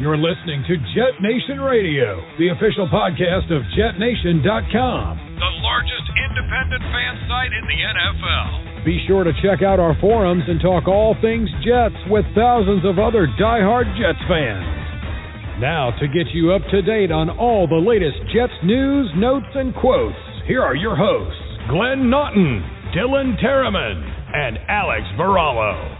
You're listening to JetNation Radio, the official podcast of JetNation.com, the largest independent fan site in the NFL. Be sure to check out our forums and talk all things Jets with thousands of other diehard Jets fans. Now, to get you up to date on all the latest Jets news, notes, and quotes, here are your hosts, Glenn Naughton, Dylan Tereman, and Alex Varallo.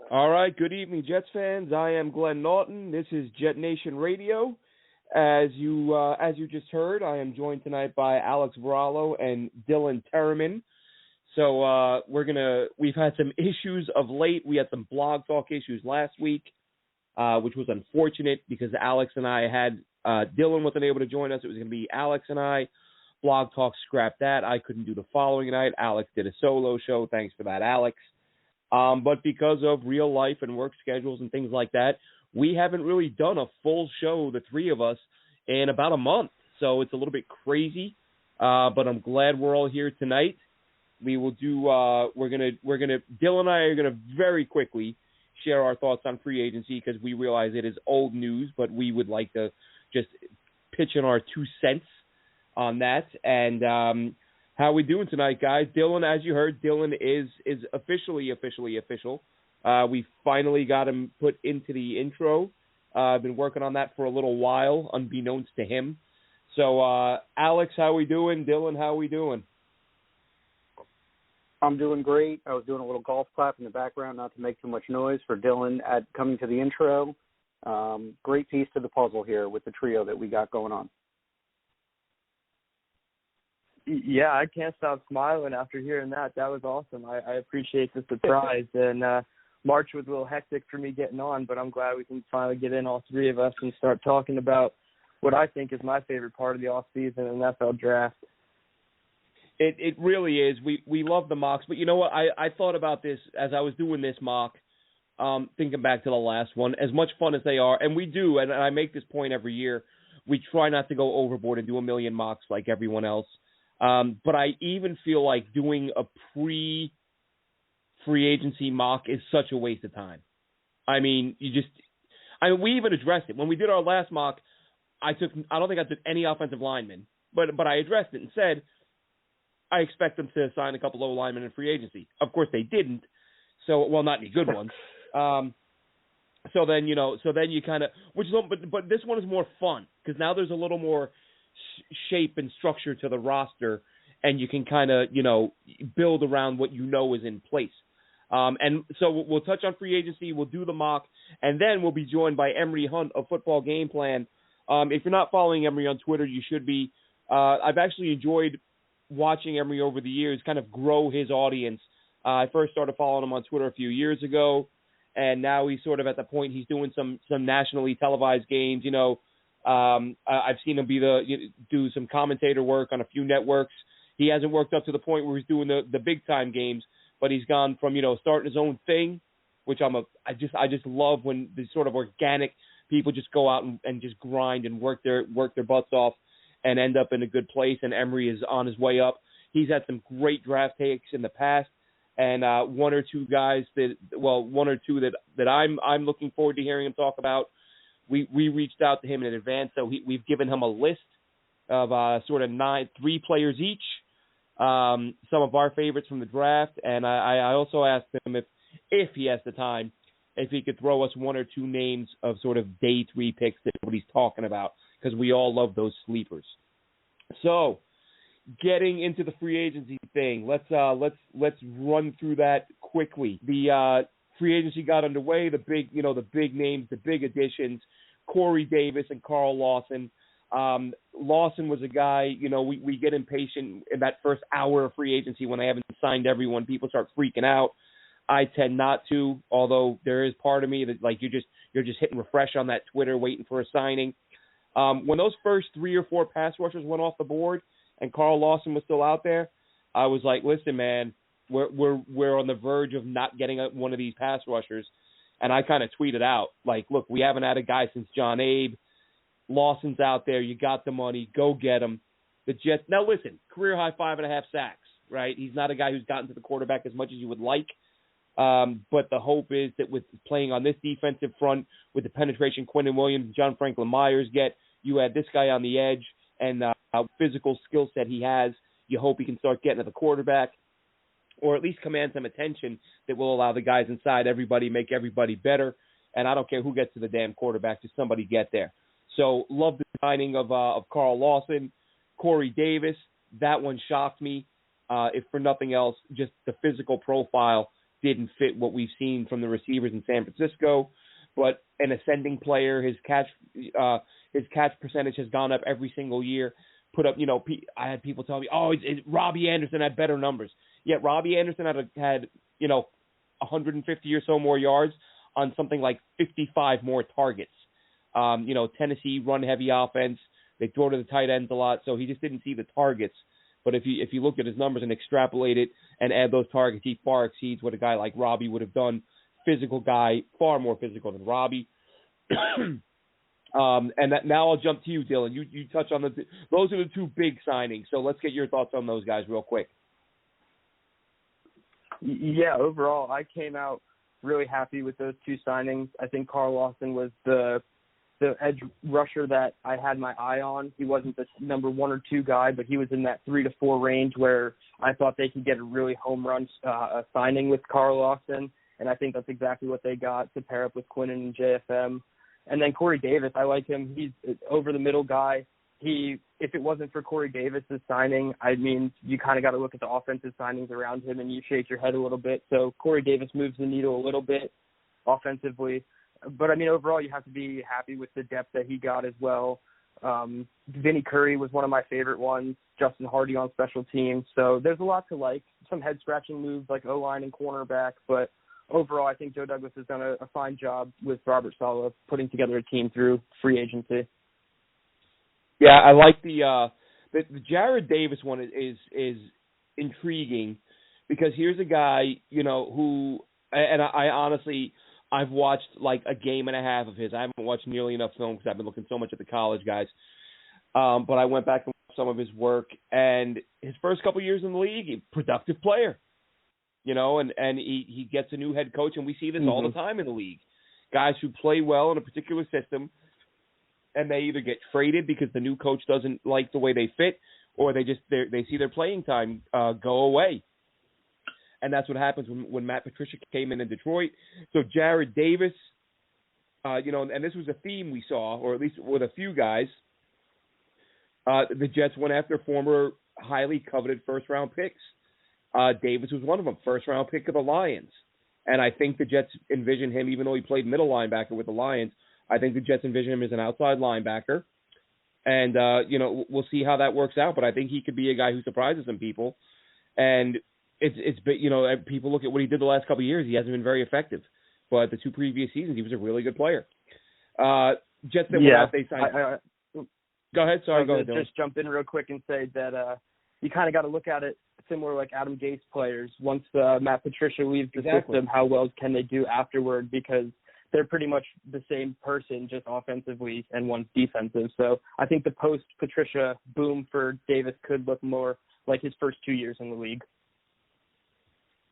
All right, good evening, Jets fans. I am Glenn Naughton. This is JetNation Radio. As you just heard, I am joined tonight by Alex Varallo and Dylan Tereman. So we've had some issues of late. We had some blog talk issues last week, which was unfortunate because Alex and I had Dylan wasn't able to join us. It was going to be Alex and I. Blog talk scrapped that. I couldn't do the following night. Alex did a solo show. Thanks for that, Alex. But because of real life and work schedules and things like that, we haven't really done a full show, the three of us, in about a month. So it's a little bit crazy, but I'm glad we're all here tonight. We will do. Dylan and I are gonna very quickly share our thoughts on free agency because we realize it is old news, but we would like to just pitch in our 2 cents on that. And how we doing tonight, guys? Dylan, as you heard, Dylan is officially official. We finally got him put into the intro. I've been working on that for a little while, unbeknownst to him. So, Alex, how we doing? Dylan, how we doing? I'm doing great. I was doing a little golf clap in the background, not to make too much noise for Dylan at coming to the intro. Great piece to the puzzle here with the trio that we got going on. Yeah, I can't stop smiling after hearing that. That was awesome. I appreciate the surprise. And March was a little hectic for me getting on, but I'm glad we can finally get in, all three of us, and start talking about what I think is my favorite part of the offseason and NFL draft. It really is. We love the mocks. But you know what? I thought about this as I was doing this mock, thinking back to the last one. As much fun as they are, and we do, and I make this point every year, we try not to go overboard and do a million mocks like everyone else. But I even feel like doing a pre-free agency mock is such a waste of time. I mean, we even addressed it. When we did our last mock, I don't think I took any offensive linemen, but I addressed it and said, I expect them to sign a couple of linemen in free agency. Of course they didn't. Not any good ones. So then you kind of, but this one is more fun because now there's a little more shape and structure to the roster, and you can kind of, build around what is in place. And so we'll touch on free agency, we'll do the mock, and then we'll be joined by Emory Hunt of Football Game Plan. If you're not following Emory on Twitter, you should be. I've actually enjoyed watching Emory over the years kind of grow his audience. I first started following him on Twitter a few years ago, and now he's sort of at the point he's doing some nationally televised games, I've seen him do some commentator work on a few networks. He hasn't worked up to the point where he's doing the big time games, but he's gone from starting his own thing, which I just love when the sort of organic people just go out and just grind and work their butts off and end up in a good place. And Emory is on his way up. He's had some great draft takes in the past, and one or two that I'm looking forward to hearing him talk about. We reached out to him in advance, so we've given him a list of sort of 3 players each, some of our favorites from the draft, and I also asked him if he has the time, if he could throw us 1 or 2 names of sort of day 3 picks that nobody's talking about, because we all love those sleepers. So, getting into the free agency thing, let's run through that quickly. The free agency got underway. The big names, the big additions, Corey Davis and Carl Lawson. Lawson was a guy, we get impatient in that first hour of free agency when I haven't signed everyone. People start freaking out. I tend not to, although there is part of me that you're just hitting refresh on that Twitter waiting for a signing. When those first 3 or 4 pass rushers went off the board and Carl Lawson was still out there, I was like, listen, man, we're on the verge of not getting one of these pass rushers. And I kind of tweeted out, like, look, we haven't had a guy since John Abe. Lawson's out there. You got the money. Go get him. The Jets. Now, listen, career high 5.5 sacks, right? He's not a guy who's gotten to the quarterback as much as you would like. But the hope is that with playing on this defensive front, with the penetration Quentin Williams and John Franklin Myers get, you add this guy on the edge and how physical skill set he has, you hope he can start getting to the quarterback, or at least command some attention that will allow the guys inside make everybody better. And I don't care who gets to the damn quarterback, just somebody get there. So love the signing of Carl Lawson, Corey Davis. That one shocked me. If for nothing else, just the physical profile didn't fit what we've seen from the receivers in San Francisco. But an ascending player, his catch percentage has gone up every single year. Put up, I had people tell me, Robbie Anderson had better numbers. Yet Robbie Anderson had 150 or so more yards on something like 55 more targets. Tennessee run heavy offense. They throw to the tight ends a lot, so he just didn't see the targets. But if you look at his numbers and extrapolate it and add those targets, he far exceeds what a guy like Robbie would have done. Physical guy, far more physical than Robbie. Now I'll jump to you, Dylan. You touch on those are the two big signings. So let's get your thoughts on those guys real quick. Yeah, overall, I came out really happy with those two signings. I think Carl Lawson was the edge rusher that I had my eye on. He wasn't the number 1 or 2 guy, but he was in that 3 to 4 range where I thought they could get a really home run signing with Carl Lawson, and I think that's exactly what they got to pair up with Quinnen and JFM. And then Corey Davis, I like him. He's an over-the-middle guy. If it wasn't for Corey Davis's signing, I mean, you kind of got to look at the offensive signings around him and you shake your head a little bit. So Corey Davis moves the needle a little bit offensively. But, I mean, overall, you have to be happy with the depth that he got as well. Vinnie Curry was one of my favorite ones, Justin Hardy on special teams. So there's a lot to like, some head-scratching moves like O-line and cornerback. But overall, I think Joe Douglas has done a fine job with Robert Saleh putting together a team through free agency. Yeah, I like the Jared Davis one is intriguing because here's a guy, who, and I honestly, I've watched like a game and a half of his. I haven't watched nearly enough film because I've been looking so much at the college guys. But I went back and watched some of his work, and his first couple years in the league, productive player, and he gets a new head coach, and we see this all the time in the league. Guys who play well in a particular system, and they either get traded because the new coach doesn't like the way they fit, or they see their playing time go away. And that's what happens when Matt Patricia came in Detroit. So Jared Davis, and this was a theme we saw, or at least with a few guys, the Jets went after former highly coveted first-round picks. Davis was one of them, first-round pick of the Lions. And I think the Jets envision him, even though he played middle linebacker with the Lions, I think the Jets envision him as an outside linebacker. And, we'll see how that works out. But I think he could be a guy who surprises some people. And it's people look at what he did the last couple of years. He hasn't been very effective. But the 2 previous seasons, he was a really good player. Jets that went out, they signed. Go ahead. Sorry, go ahead. Just jump in real quick and say that you kind of got to look at it similar like Adam Gase players. Once Matt Patricia leaves the system, how well can they do afterward? Because they're pretty much the same person, just offensively, and one's defensive. So I think the post-Patricia boom for Davis could look more like his first 2 years in the league.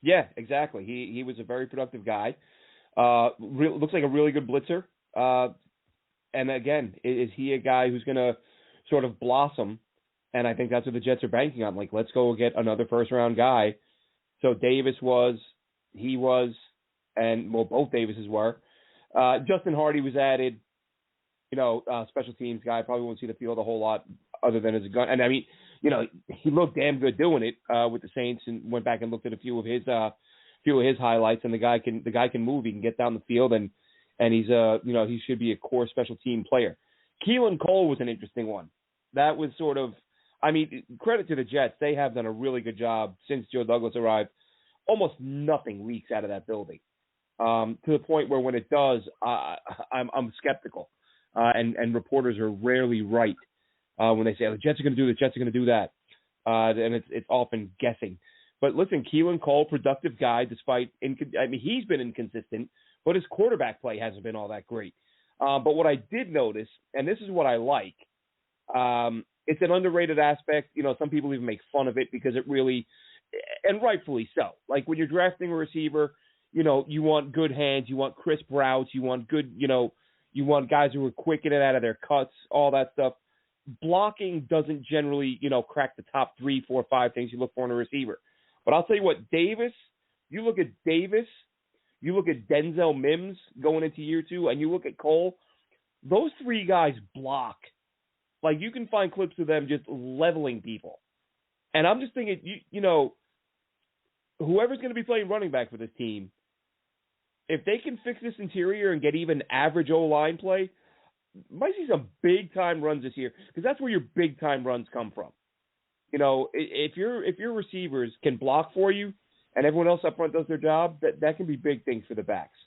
Yeah, exactly. He was a very productive guy. Looks like a really good blitzer. And again, is he a guy who's going to sort of blossom? And I think that's what the Jets are banking on. Like, let's go get another first-round guy. So Davis was, and both Davises were. Justin Hardy was added, special teams guy. Probably won't see the field a whole lot other than as a gun. And I mean, he looked damn good doing it with the Saints, and went back and looked at a few of his highlights. And the guy can move. He can get down the field, and he's he should be a core special team player. Keelan Cole was an interesting one. That was sort of, I mean, credit to the Jets. They have done a really good job since Joe Douglas arrived. Almost nothing leaks out of that building. To the point where when it does, I'm skeptical, and reporters are rarely right when they say the Jets are going to do this, Jets are going to do that, and it's often guessing. But listen, Keelan Cole, productive guy, despite he's been inconsistent, but his quarterback play hasn't been all that great. But what I did notice, and this is what I like, it's an underrated aspect. Some people even make fun of it because it really, and rightfully so. Like when you're drafting a receiver, you want good hands, you want crisp routes, you want good, you want guys who are quick in and out of their cuts, all that stuff. Blocking doesn't generally, crack the top 3, 4, 5 things you look for in a receiver. But I'll tell you what, you look at Davis, you look at Denzel Mims going into year 2, and you look at Cole, those 3 guys block. Like, you can find clips of them just leveling people. And I'm just thinking, whoever's going to be playing running back for this team, if they can fix this interior and get even average O-line play, might see some big-time runs this year, because that's where your big-time runs come from. If your receivers can block for you and everyone else up front does their job, that can be big things for the backs.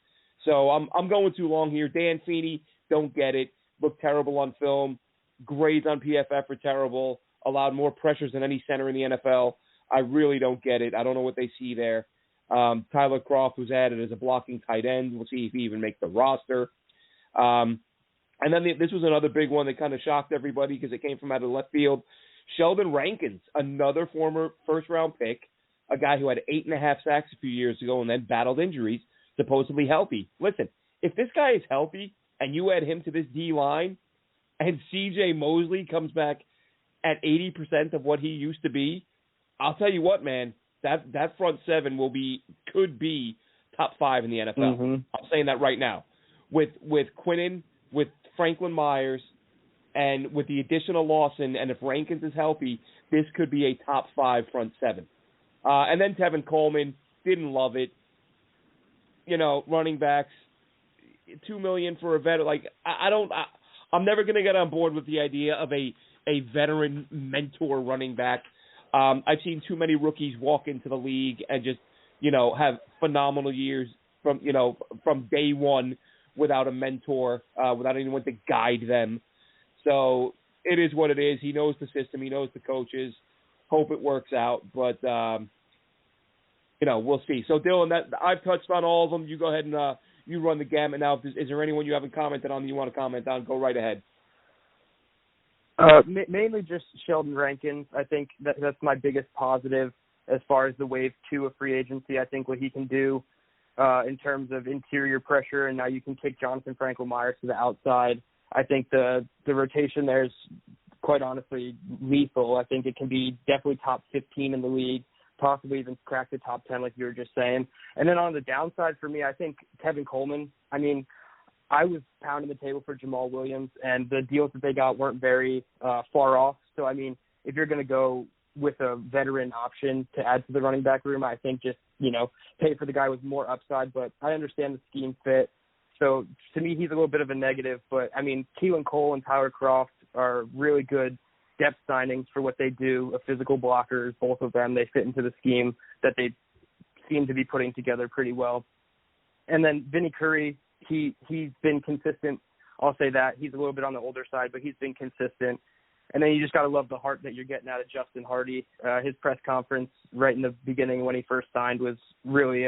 So I'm going too long here. Dan Feeney, don't get it. Looked terrible on film. Grades on PFF are terrible. Allowed more pressures than any center in the NFL. I really don't get it. I don't know what they see there. Tyler Kroft was added as a blocking tight end. We'll see if he even makes the roster. And then this was another big one that kind of shocked everybody because it came from out of left field. Sheldon Rankins, another former first-round pick, a guy who had 8.5 sacks a few years ago and then battled injuries, supposedly healthy. Listen, if this guy is healthy and you add him to this D-line and C.J. Mosley comes back at 80% of what he used to be, I'll tell you what, man, that front seven could be top 5 in the NFL. Mm-hmm. I'm saying that right now. With Quinnen, with Franklin Myers, and with the additional Lawson, and if Rankins is healthy, this could be a top 5 front seven. And then Tevin Coleman, didn't love it. Running backs, $2 million for a vet. Like, I'm never going to get on board with the idea of a veteran mentor running back. I've seen too many rookies walk into the league and just, have phenomenal years from day one without a mentor, without anyone to guide them. So it is what it is. He knows the system. He knows the coaches. Hope it works out. But, we'll see. So, Dylan, I've touched on all of them. You go ahead and you run the gamut now. Is there anyone you haven't commented on that you want to comment on? Go right ahead. Mainly just Sheldon Rankins. I think that's my biggest positive as far as the wave 2 of free agency. I think what he can do in terms of interior pressure, and now you can kick Jonathan Franklin Myers to the outside. I think the rotation there is quite honestly lethal. I think it can be definitely top 15 in the league, possibly even crack the top 10 like you were just saying. And then on the downside for me, I think Tevin Coleman, I was pounding the table for Jamal Williams, and the deals that they got weren't very far off. So, if you're going to go with a veteran option to add to the running back room, I think just, pay for the guy with more upside. But I understand the scheme fit. So, to me, he's a little bit of a negative. But, Keelan Cole and Tyler Kroft are really good depth signings for what they do, physical blockers, both of them. They fit into the scheme that they seem to be putting together pretty well. And then Vinnie Curry, he's been consistent. I'll say that. He's a little bit on the older side, but he's been consistent. And then you just got to love the heart that you're getting out of Justin Hardy. His press conference right in the beginning when he first signed was really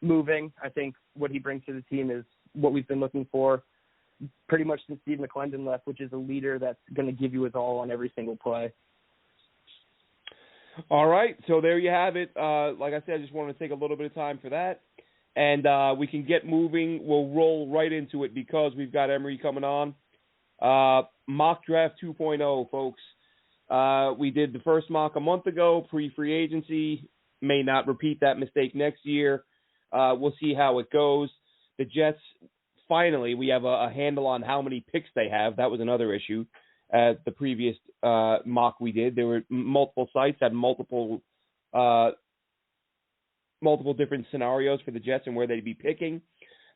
moving. I think what he brings to the team is what we've been looking for pretty much since Steve McClendon left, which is a leader that's going to give you his all on every single play. All right, so there you have it. Like I said, I just wanted to take a little bit of time for that. And we can get moving. We'll roll right into it because we've got Emory coming on. Mock Draft 2.0, folks. We did the first mock a month ago, pre-free agency. May not repeat that mistake next year. We'll see how it goes. The Jets, finally, we have a handle on how many picks they have. That was another issue. The previous mock we did, there were multiple sites, had multiple different scenarios for the Jets and where they'd be picking.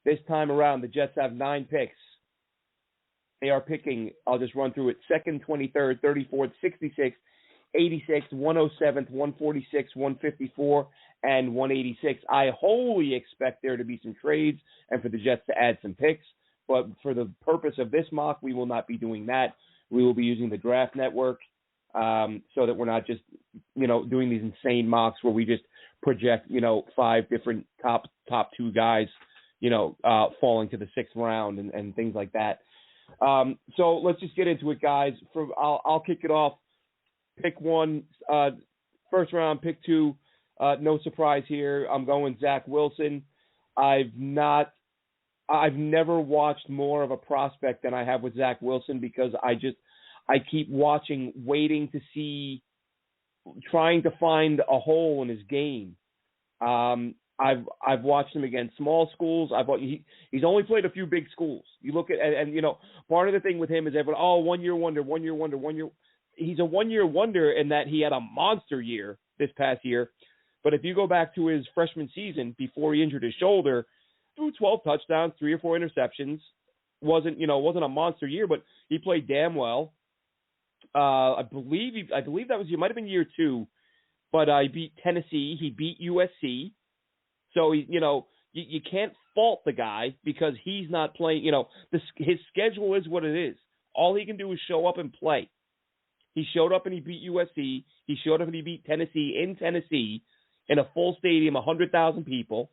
This time around, the Jets have 9 picks. They are picking, I'll just run through it, 2nd, 23rd, 34th, 66th, 86th, 107th, 146th, 154, and 186. I wholly expect there to be some trades and for the Jets to add some picks, but for the purpose of this mock, we will not be doing that. We will be using the Draft Network so that we're not just, doing these insane mocks where we just project, 5 different top 2 guys, falling to the 6th round and things like that. So let's just get into it, guys. I'll kick it off. Pick 1, first round. Pick 2, no surprise here. I'm going Zack Wilson. I've never watched more of a prospect than I have with Zack Wilson, because I keep watching, waiting to see, trying to find a hole in his game. I've watched him against small schools. He's only played a few big schools. You look at, and you know, part of the thing with him is everyone, 1 year wonder, 1 year wonder, 1 year. He's a 1 year wonder in that he had a monster year this past year. But if you go back to his freshman season before he injured his shoulder, threw 12 touchdowns, 3 or 4 interceptions. Wasn't a monster year, but he played damn well. I believe that was, it might have been year 2, but he beat Tennessee. He beat USC. So you can't fault the guy because he's not playing. His schedule is what it is. All he can do is show up and play. He showed up and he beat USC. He showed up and he beat Tennessee in Tennessee in a full stadium, 100,000 people,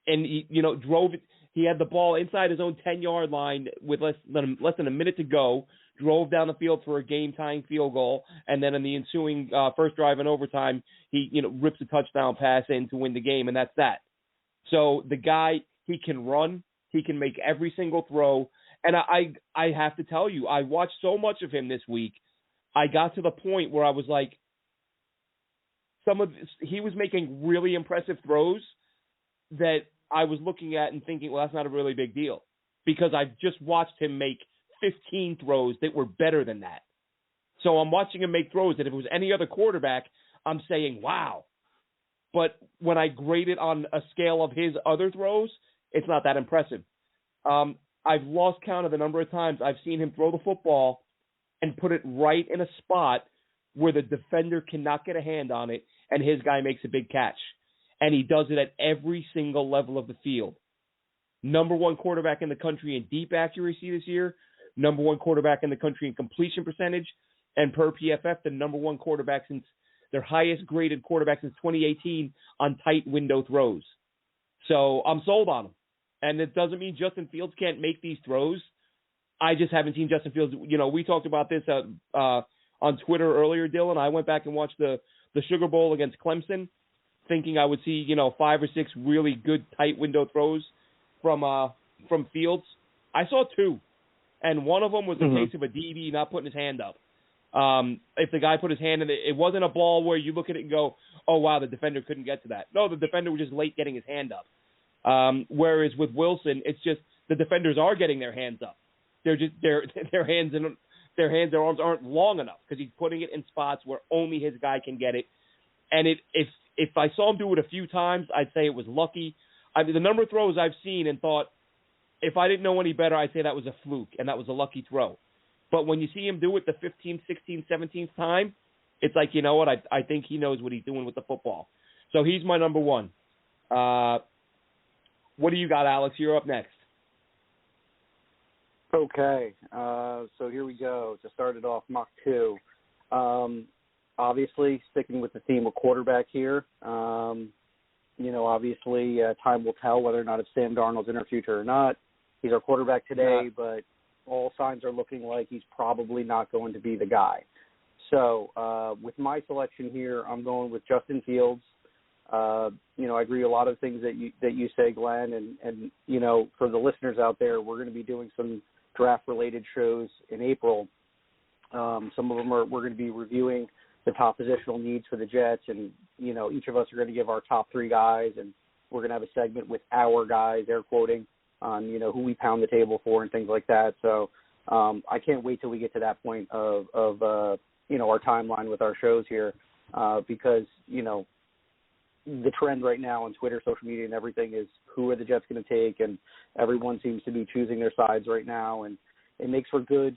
and he drove it. He had the ball inside his own 10-yard line with less than a minute to go. Drove down the field for a game-tying field goal, and then in the ensuing first drive in overtime, he rips a touchdown pass in to win the game, and that's that. So the guy, he can run, he can make every single throw, and I have to tell you, I watched so much of him this week. I got to the point where I was like, he was making really impressive throws that I was looking at and thinking, well, that's not a really big deal, because I've just watched him make 15 throws that were better than that. So I'm watching him make throws that if it was any other quarterback, I'm saying, wow. But when I grade it on a scale of his other throws, it's not that impressive. I've lost count of the number of times I've seen him throw the football and put it right in a spot where the defender cannot get a hand on it, and his guy makes a big catch. And he does it at every single level of the field. Number 1 quarterback in the country in deep accuracy this year. Number 1 quarterback in the country in completion percentage, and per PFF, the number 1 quarterback since their highest graded quarterback since 2018 on tight window throws. So I'm sold on him. And it doesn't mean Justin Fields can't make these throws. I just haven't seen Justin Fields. We talked about this on Twitter earlier, Dylan. I went back and watched the Sugar Bowl against Clemson, thinking I would see 5 or 6 really good tight window throws from Fields. I saw 2. And one of them was a case of a DB not putting his hand up. If the guy put his hand in it wasn't a ball where you look at it and go, oh, wow, the defender couldn't get to that. No, the defender was just late getting his hand up. Whereas with Wilson, it's just the defenders are getting their hands up. They're just their hands and their arms aren't long enough because he's putting it in spots where only his guy can get it. And if I saw him do it a few times, I'd say it was lucky. The number of throws I've seen and thought, if I didn't know any better, I'd say that was a fluke and that was a lucky throw. But when you see him do it the 15th, 16th, 17th time, it's like, you know what, I think he knows what he's doing with the football. So he's my number 1. What do you got, Alex? You're up next. Okay, so here we go. To start it off, Mach 2. Obviously, sticking with the theme of quarterback here. Obviously, time will tell whether or not it's Sam Darnold's in our future or not. He's our quarterback today, but all signs are looking like he's probably not going to be the guy. So with my selection here, I'm going with Justin Fields. I agree a lot of things that you say, Glenn, and for the listeners out there, we're going to be doing some draft-related shows in April. Some of them we're going to be reviewing the top positional needs for the Jets, and each of us are going to give our top 3 guys, and we're going to have a segment with our guys, air quoting, on who we pound the table for and things like that. So I can't wait till we get to that point of our timeline with our shows here, because the trend right now on Twitter, social media, and everything is who are the Jets going to take, and everyone seems to be choosing their sides right now, and it makes for good,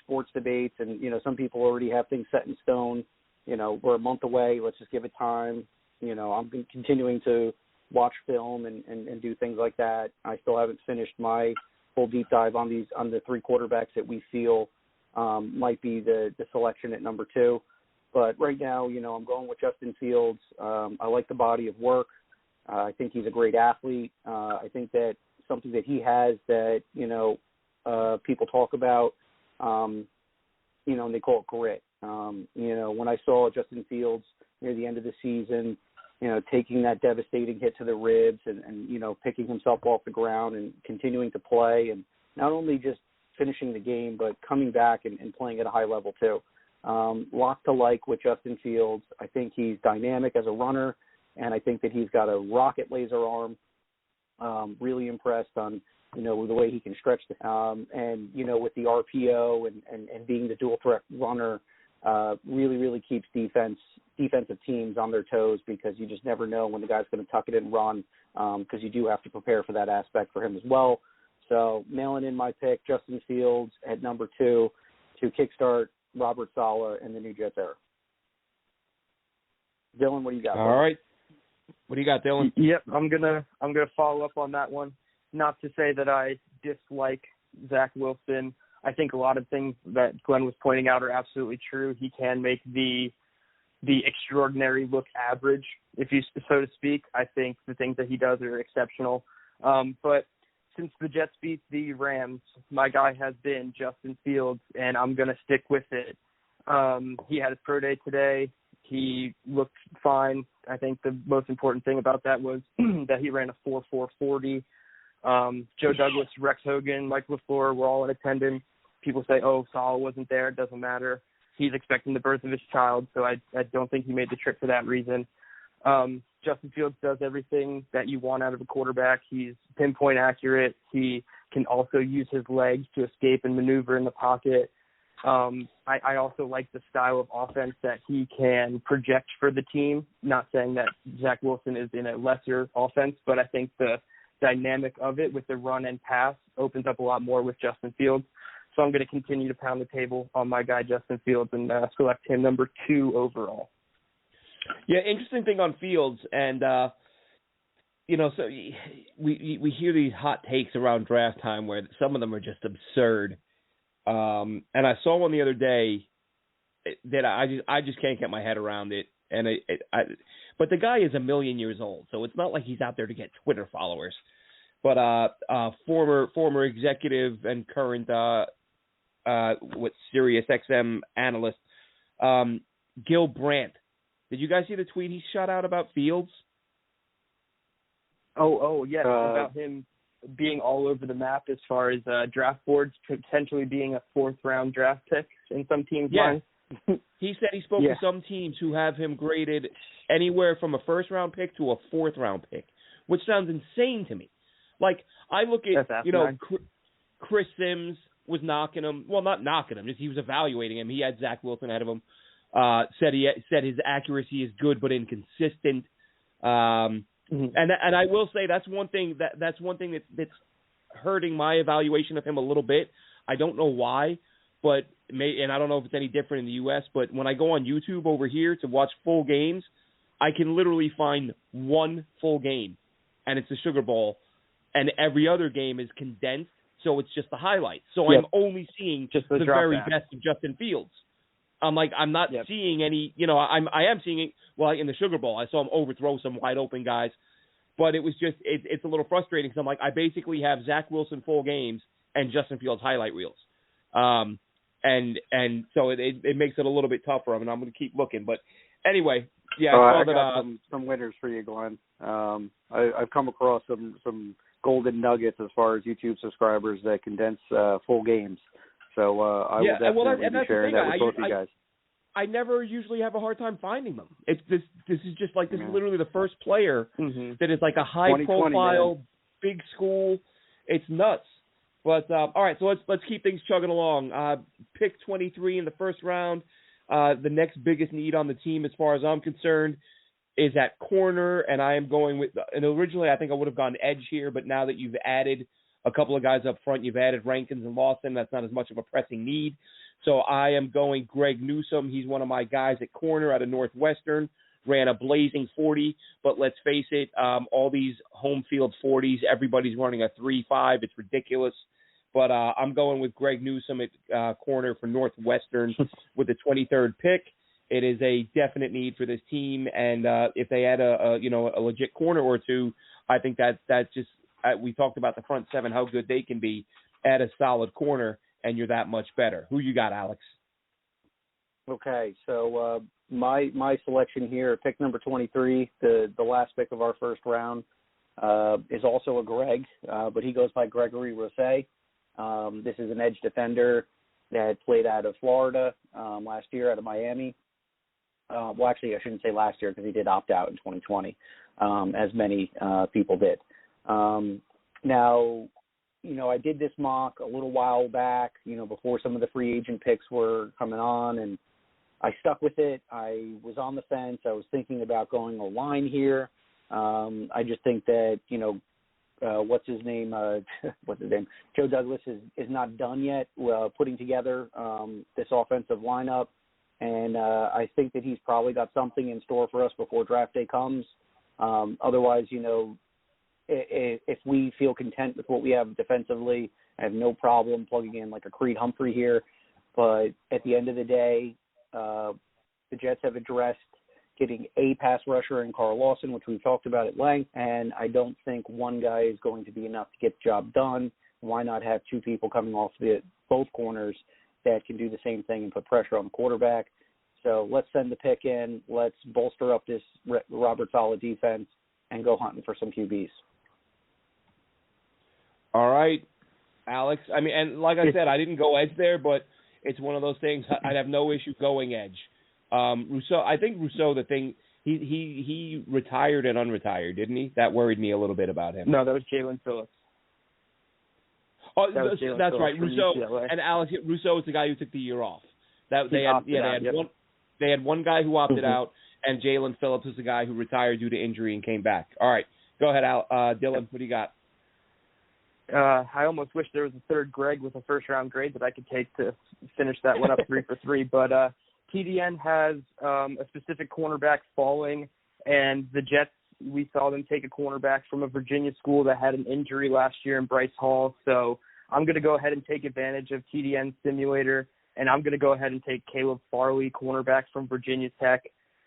sports debates, and some people already have things set in stone. We're a month away. Let's just give it time. I'm continuing to watch film and do things like that. I still haven't finished my full deep dive on the 3 quarterbacks that we feel might be the selection at number 2. But right now, I'm going with Justin Fields. I like the body of work. I think he's a great athlete. I think that something that he has that, people talk about, and they call it grit. When I saw Justin Fields near the end of the season, taking that devastating hit to the ribs and picking himself off the ground and continuing to play, and not only just finishing the game, but coming back and playing at a high level too. Lots to like with Justin Fields. I think he's dynamic as a runner, and I think that he's got a rocket laser arm. Really impressed on, the way he can stretch and, with the RPO and being the dual threat runner, really, really keeps defensive teams on their toes, because you just never know when the guy's going to tuck it and run, because you do have to prepare for that aspect for him as well. So mailing in my pick, Justin Fields at number 2 to kickstart Robert Saleh and the new Jets era. Dylan, what do you got? All right. What do you got, Dylan? Yep, I'm gonna follow up on that one. Not to say that I dislike Zack Wilson. I think a lot of things that Glenn was pointing out are absolutely true. He can make the extraordinary look average, so to speak. I think the things that he does are exceptional. But since the Jets beat the Rams, my guy has been Justin Fields, and I'm going to stick with it. He had his pro day today. He looked fine. I think the most important thing about that was that he ran a 4.440. Joe Douglas, Rex Hogan, Mike LaFleur were all in attendance. People say, Saleh wasn't there. It doesn't matter. He's expecting the birth of his child, so I don't think he made the trip for that reason. Justin Fields does everything that you want out of a quarterback. He's pinpoint accurate. He can also use his legs to escape and maneuver in the pocket. I also like the style of offense that he can project for the team. Not saying that Zack Wilson is in a lesser offense, but I think the dynamic of it with the run and pass opens up a lot more with Justin Fields. So I'm going to continue to pound the table on my guy Justin Fields and select him number 2 overall. Yeah, interesting thing on Fields, and so we hear these hot takes around draft time where some of them are just absurd. And I saw one the other day that I just can't get my head around it. And but the guy is 1 million years old, so it's not like he's out there to get Twitter followers. But former executive and current with Sirius XM analyst Gil Brandt. Did you guys see the tweet he shot out about Fields? Oh yes, about him being all over the map as far as draft boards, potentially being a 4th-round draft pick in some teams' minds. He said he spoke to some teams who have him graded anywhere from a 1st-round pick to a 4th-round pick, which sounds insane to me. Like, I look at, Chris Sims was knocking him. Well, not knocking him, just he was evaluating him. He had Zack Wilson ahead of him. Said his accuracy is good but inconsistent. And I will say that's one thing that's hurting my evaluation of him a little bit. I don't know why, and I don't know if it's any different in the U.S., but when I go on YouTube over here to watch full games, I can literally find one full game, and it's the Sugar Bowl, and every other game is condensed, so it's just the highlights. So I'm only seeing just the very best of Justin Fields. I'm not seeing any, I am seeing it, in the Sugar Bowl. I saw him overthrow some wide open guys, but it was just, it's a little frustrating because I basically have Zack Wilson full games and Justin Fields highlight reels. And so it makes it a little bit tougher, and I'm going to keep looking. But anyway, I got some winners for you, Glenn. I've come across some golden nuggets as far as YouTube subscribers that condense full games. So I will definitely be sharing that with both of you guys. I never usually have a hard time finding them. It's this is just this is literally the first player that is like a high profile, big school. It's nuts. But all right, so let's keep things chugging along. Pick 23 in the 1st round. The next biggest need on the team, as far as I'm concerned, is at corner, and I am going with. And originally, I think I would have gone edge here, but now that you've added a couple of guys up front, you've added Rankins and Lawson. That's not as much of a pressing need. So I am going Greg Newsome. He's one of my guys at corner out of Northwestern. Ran a blazing 40, but let's face it, all these home field 40s, everybody's running a 3.5. It's ridiculous. But I'm going with Greg Newsome at corner for Northwestern with the 23rd pick. It is a definite need for this team, and if they add a legit corner or two, I think that just we talked about the front 7, how good they can be. Add a solid corner, and you're that much better. Who you got, Alex? Okay, so my selection here, pick number 23, the last pick of our first round, is also a Greg, but he goes by Gregory Rousset. This is an edge defender that played out of Florida last year, out of Miami. Well, actually, I shouldn't say last year because he did opt out in 2020, as many people did. Now, I did this mock a little while back, before some of the free agent picks were coming on, and I stuck with it. I was on the fence. I was thinking about going a line here. I just think that, what's his name? Joe Douglas is not done yet putting together this offensive lineup. And I think that he's probably got something in store for us before draft day comes. Otherwise, if we feel content with what we have defensively, I have no problem plugging in like a Creed Humphrey here. But at the end of the day, the Jets have addressed getting a pass rusher in Carl Lawson, which we've talked about at length, and I don't think one guy is going to be enough to get the job done. Why not have two people coming off both corners that can do the same thing and put pressure on the quarterback? So let's send the pick in. Let's bolster up this Robert Saleh defense and go hunting for some QBs. All right, Alex. I mean, and like I said, I didn't go edge there, but it's one of those things. I'd have no issue going edge. Rousseau, I think Rousseau, the thing, he retired and unretired, didn't he? That worried me a little bit about him. No, that was Jalen Phillips. Oh, that's right. Rousseau and Alex. Rousseau is the guy who took the year off. They had one guy who opted out, and Jalen Phillips is the guy who retired due to injury and came back. All right, go ahead, Dylan. What do you got? I almost wish there was a third Greg with a first-round grade that I could take to finish that one up 3 for 3. But TDN has a specific cornerback falling, and the Jets, we saw them take a cornerback from a Virginia school that had an injury last year in Bryce Hall. So I'm going to go ahead and take advantage of TDN simulator, and I'm going to go ahead and take Caleb Farley, cornerback from Virginia Tech.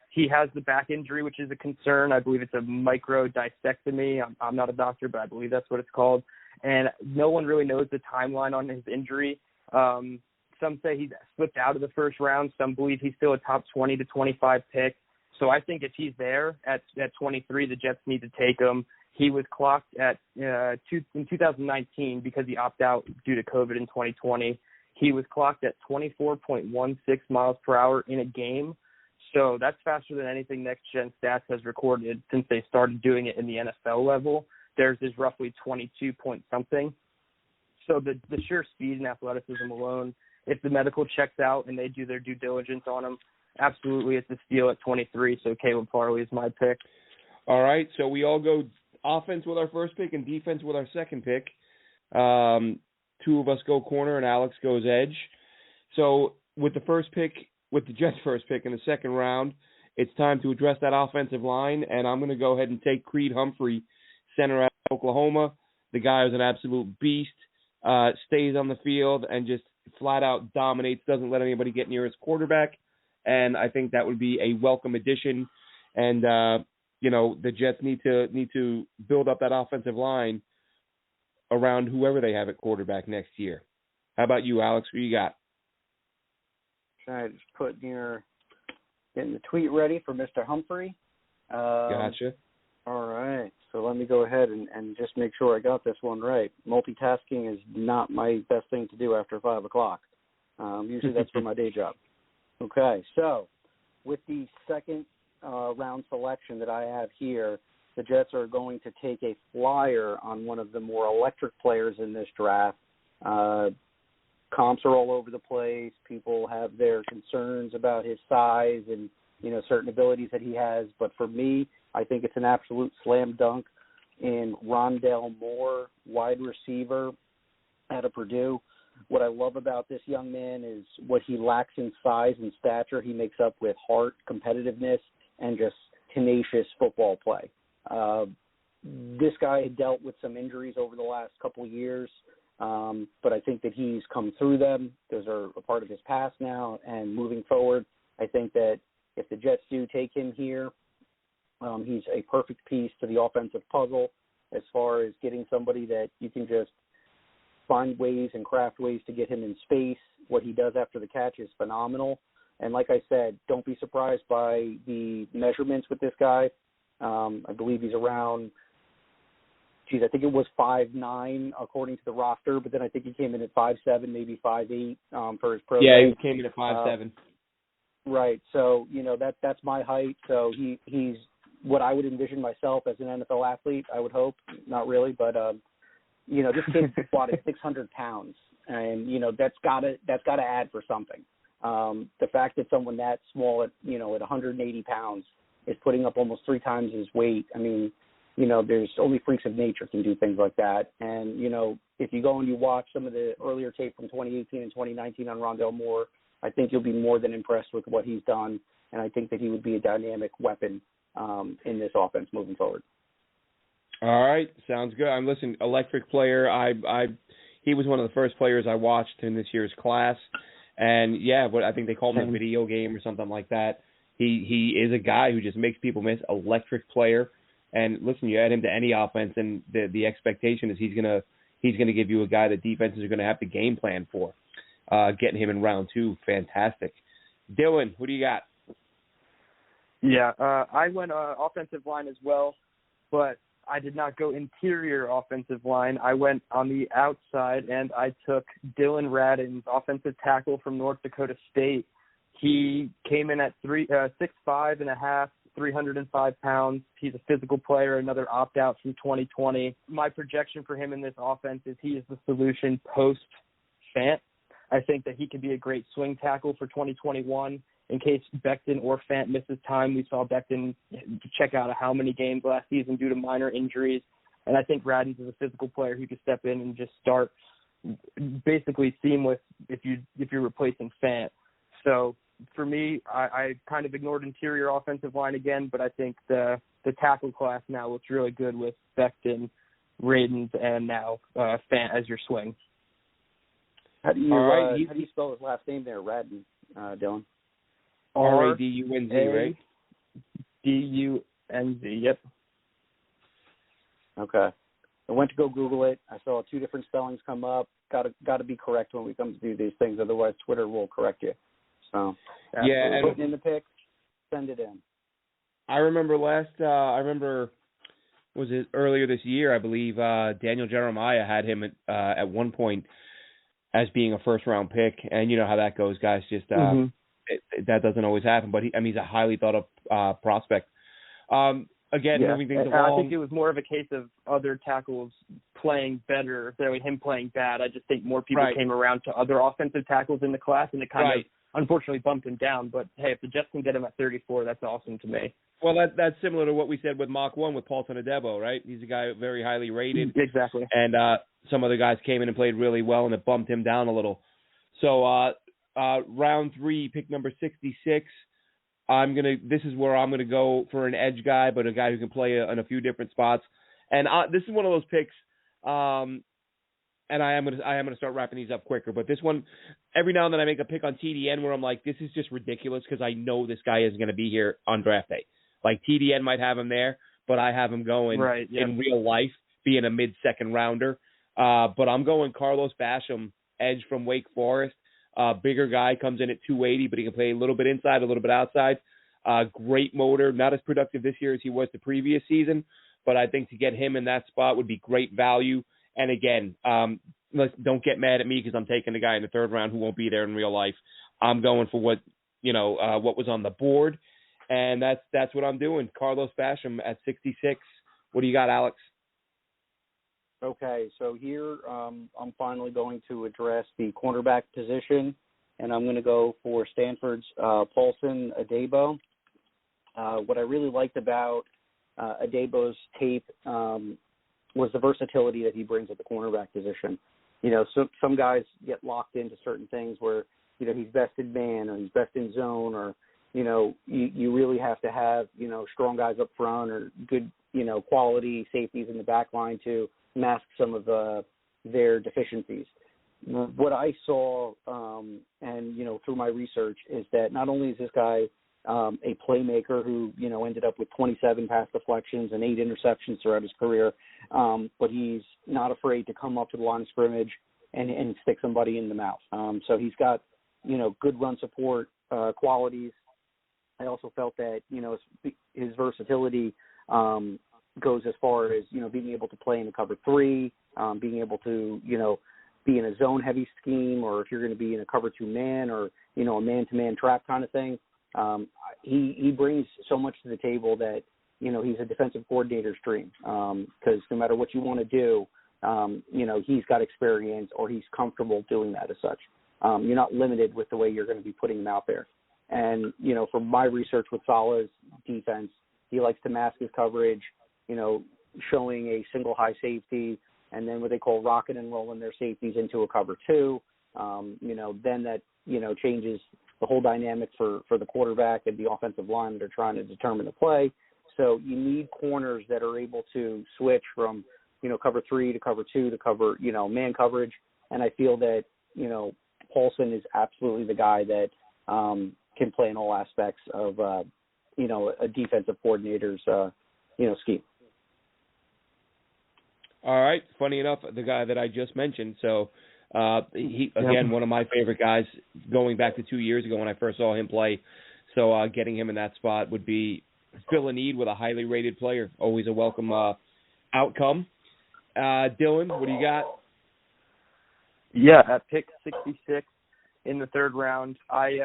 He has the back injury, which is a concern. I believe it's a microdiscectomy. I'm not a doctor, but I believe that's what it's called. And no one really knows the timeline on his injury. Some say he slipped out of the first round. Some believe he's still a top 20 to 25 pick. So I think if he's there at 23, the Jets need to take him. He was clocked in 2019 because he opted out due to COVID in 2020. He was clocked at 24.16 miles per hour in a game. So that's faster than anything Next Gen Stats has recorded since they started doing it in the NFL level. Theirs is roughly 22 point something. So the sheer speed and athleticism alone, if the medical checks out and they do their due diligence on him, absolutely it's a steal at 23. So Caleb Farley is my pick. All right, so we all go offense with our first pick and defense with our second pick. Two of us go corner and Alex goes edge. So with the Jets' first pick in the second round, it's time to address that offensive line, and I'm going to go ahead and take Creed Humphrey, center out of Oklahoma. The guy is an absolute beast, stays on the field and just flat out dominates, doesn't let anybody get near his quarterback, and I think that would be a welcome addition. And the Jets need to build up that offensive line around whoever they have at quarterback next year. How about you, Alex? Who you got? I just getting the tweet ready for Mr. Humphrey. Gotcha. All right. So let me go ahead and just make sure I got this one right. Multitasking is not my best thing to do after 5 o'clock. Usually that's for my day job. Okay. So with the second round selection that I have here, the Jets are going to take a flyer on one of the more electric players in this draft. Comps are all over the place. People have their concerns about his size and, certain abilities that he has. But for me, I think it's an absolute slam dunk in Rondell Moore, wide receiver out of Purdue. What I love about this young man is what he lacks in size and stature, he makes up with heart, competitiveness, and just tenacious football play. This guy had dealt with some injuries over the last couple of years, but I think that he's come through them. Those are a part of his past now, and moving forward, I think that if the Jets do take him here, he's a perfect piece to the offensive puzzle as far as getting somebody that you can just find ways and craft ways to get him in space. What he does after the catch is phenomenal, And like I said, don't be surprised by the measurements with this guy. I believe he's around, I think it was 5'9" according to the roster, but then I think he came in at 5'7", maybe 5'8" for his pro day. Yeah, he came in at 5'7". Right. So, that's my height. So he's what I would envision myself as an NFL athlete, I would hope. Not really, but, this kid squatted 600 pounds. And, that's gotta add for something. The fact that someone that small at 180 pounds is putting up almost 3 times his weight, I mean, there's only freaks of nature can do things like that. And, if you go and you watch some of the earlier tape from 2018 and 2019 on Rondell Moore, I think you'll be more than impressed with what he's done. And I think that he would be a dynamic weapon in this offense moving forward. All right. Sounds good. I'm listening. Electric player. He was one of the first players I watched in this year's class. And, yeah, I think they called him a video game or something like that. He is a guy who just makes people miss. Electric player. And listen, you add him to any offense, and the expectation is he's gonna give you a guy that defenses are gonna have to game plan for. Getting him in round 2, fantastic. Dylan, who do you got? Yeah, I went offensive line as well, but I did not go interior offensive line. I went on the outside, and I took Dylan Radden's offensive tackle from North Dakota State. He came in at 6'5.5", 305 pounds. He's a physical player, another opt-out from 2020. My projection for him in this offense is he is the solution post-Fant. I think that he could be a great swing tackle for 2021. In case Becton or Fant misses time, we saw Becton check out of how many games last season due to minor injuries. And I think Radden's is a physical player who could step in and just start basically seamless if you're replacing Fant. So for me, I kind of ignored interior offensive line again, but I think the tackle class now looks really good with Becton, Radens, and now Fant as your swing. How do you spell his last name there, Radden, Dylan? R-A-D-U-N-Z, right? D-U-N-Z, yep. Okay. I went to go Google it. I saw 2 different spellings come up. Got to be correct when we come to do these things, otherwise Twitter will correct you. So, yeah, and put in the pick, send it in. I remember was it earlier this year, I believe, Daniel Jeremiah had him at one point as being a first-round pick, and you know how that goes, guys. Just that doesn't always happen, but he's a highly thought-of prospect. Moving things along. I think it was more of a case of other tackles playing better than him playing bad. I just think more people came around to other offensive tackles in the class, and it kind of unfortunately bumped him down. But, hey, if the Jets can get him at 34, that's awesome to me. Well, that's similar to what we said with Mach 1 with Paulson Adebo, right? He's a guy very highly rated. Exactly. And some other guys came in and played really well, and it bumped him down a little. So round 3, pick number 66, this is where I'm gonna go for an edge guy, but a guy who can play in a few different spots. And this is one of those picks, and I am gonna start wrapping these up quicker. But this one, every now and then I make a pick on TDN where I'm like, this is just ridiculous because I know this guy isn't gonna be here on draft day. Like TDN might have him there, but I have him going in real life being a mid-second rounder. But I'm going Carlos Basham, edge from Wake Forest. Bigger guy, comes in at 280, but he can play a little bit inside, a little bit outside. Great motor, not as productive this year as he was the previous season, but I think to get him in that spot would be great value. And again, don't get mad at me because I'm taking the guy in the 3rd round who won't be there in real life. I'm going for what was on the board, and that's what I'm doing. Carlos Basham at 66. What do you got, Alex? Okay, so here I'm finally going to address the cornerback position, and I'm going to go for Stanford's Paulson Adebo. What I really liked about Adebo's tape was the versatility that he brings at the cornerback position. So some guys get locked into certain things where, he's best in man or he's best in zone or, you really have to have, strong guys up front or good, quality safeties in the back line to mask some of their deficiencies. What I saw, and through my research, is that not only is this guy a playmaker who ended up with 27 pass deflections and 8 interceptions throughout his career, but he's not afraid to come up to the line of scrimmage and stick somebody in the mouth. So he's got good run support qualities. I also felt that, his versatility goes as far as, being able to play in the cover 3, being able to, be in a zone-heavy scheme, or if you're going to be in a cover 2 man or, a man-to-man trap kind of thing. He brings so much to the table that, he's a defensive coordinator's dream, because no matter what you want to do, he's got experience or he's comfortable doing that as such. You're not limited with the way you're going to be putting him out there. And, from my research with Salah's defense, he likes to mask his coverage, showing a single high safety, and then what they call rocket and rolling their safeties into a cover 2. Then that, changes the whole dynamic for the quarterback and the offensive line that are trying to determine the play. So you need corners that are able to switch from, cover 3 to cover 2 to cover, man coverage. And I feel that, Paulson is absolutely the guy that can play in all aspects of, a defensive coordinator's, scheme. All right. Funny enough, the guy that I just mentioned. So he, again, one of my favorite guys going back to 2 years ago when I first saw him play. So getting him in that spot would be fill a need with a highly rated player. Always a welcome outcome. Dylan, what do you got? Yeah, at pick 66 in the 3rd round, I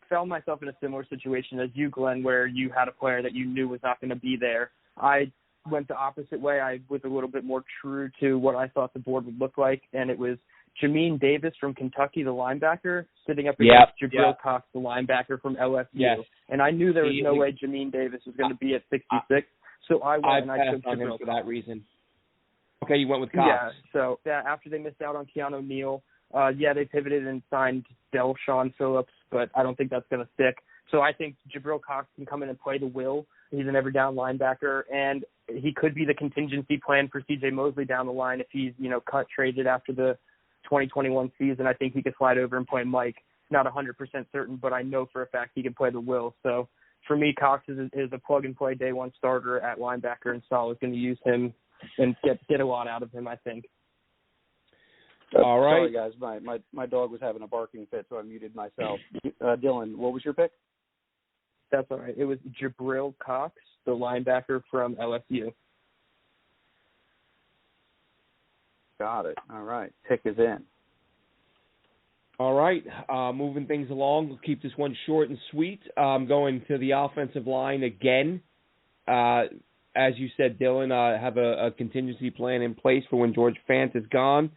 found myself in a similar situation as you, Glenn, where you had a player that you knew was not going to be there. I went the opposite way. I was a little bit more true to what I thought the board would look like, and it was Jamin Davis from Kentucky, the linebacker, sitting up against Jabril Cox, the linebacker from LSU. Yes. And I knew there was no way Jamin Davis was going to be at 66, so I went and I took Jabril for that reason. Okay, you went with Cox. Yeah, so after they missed out on Keanu Neal, they pivoted and signed Del'Shawn Phillips, but I don't think that's going to stick. So I think Jabril Cox can come in and play the will. He's an every down linebacker, and he could be the contingency plan for C.J. Mosley down the line if he's, cut, traded after the 2021 season. I think he could slide over and play Mike. Not 100% certain, but I know for a fact he can play the will. So for me, Cox is a plug-and-play day one starter at linebacker, and Saul is going to use him and get a lot out of him, I think. All right. Sorry, guys. My dog was having a barking fit, so I muted myself. Dylan, what was your pick? That's all right. It was Jabril Cox, the linebacker from LSU. Got it. All right. Pick is in. All right. Moving things along. We'll keep this one short and sweet. Going to the offensive line again. As you said, Dylan, have a contingency plan in place for when George Fant is gone.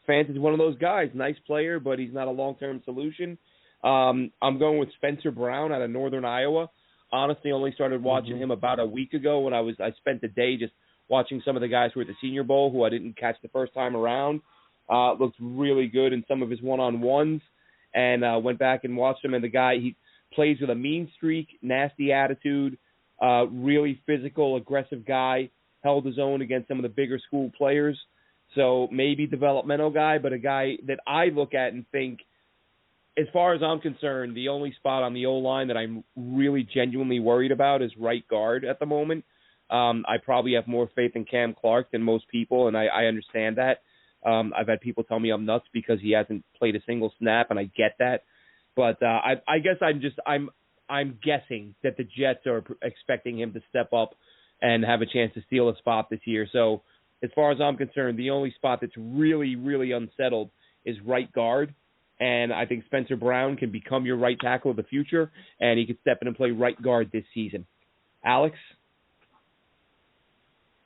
Fant is one of those guys. Nice player, but he's not a long-term solution. I'm going with Spencer Brown out of Northern Iowa. Honestly, only started watching him about a week ago when I spent the day just watching some of the guys who were at the Senior Bowl who I didn't catch the first time around. Looked really good in some of his one-on-ones, and went back and watched him. And the guy, he plays with a mean streak, nasty attitude, really physical, aggressive guy, held his own against some of the bigger school players. So maybe developmental guy, but a guy that I look at and think, as far as I'm concerned, the only spot on the O-line that I'm really genuinely worried about is right guard at the moment. I probably have more faith in Cam Clark than most people, and I understand that. I've had people tell me I'm nuts because he hasn't played a single snap, and I get that. But I guess I'm guessing that the Jets are expecting him to step up and have a chance to steal a spot this year. So as far as I'm concerned, the only spot that's really, really unsettled is right guard. And I think Spencer Brown can become your right tackle of the future, and he could step in and play right guard this season. Alex?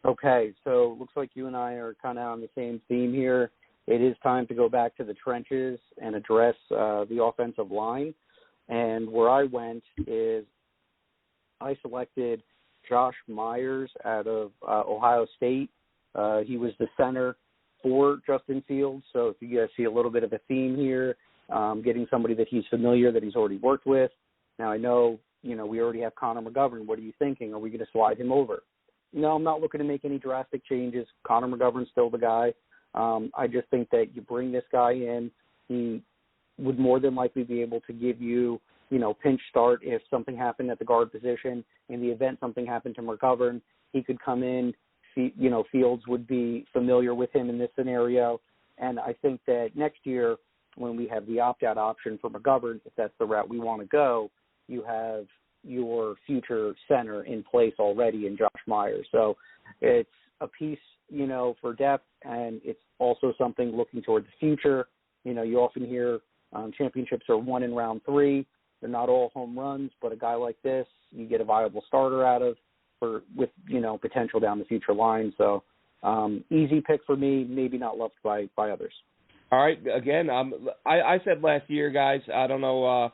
Okay, so looks like you and I are kind of on the same theme here. It is time to go back to the trenches and address the offensive line. And where I went is I selected Josh Myers out of Ohio State. He was the center for Justin Fields. So if you guys see a little bit of a theme here, getting somebody that he's familiar, that he's already worked with. Now I know, we already have Connor McGovern. What are you thinking? Are we going to slide him over? No, I'm not looking to make any drastic changes. Connor McGovern's still the guy. I just think that you bring this guy in, he would more than likely be able to give you, pinch start if something happened at the guard position. In the event something happened to McGovern, he could come in. Fields would be familiar with him in this scenario. And I think that next year, when we have the opt-out option for McGovern, if that's the route we want to go, you have your future center in place already in Josh Myers. So it's a piece, for depth, and it's also something looking toward the future. You often hear championships are won in round 3. They're not all home runs, but a guy like this, you get a viable starter out of with potential down the future line. So easy pick for me, maybe not loved by others. All right. Again, I said last year, guys, I don't know,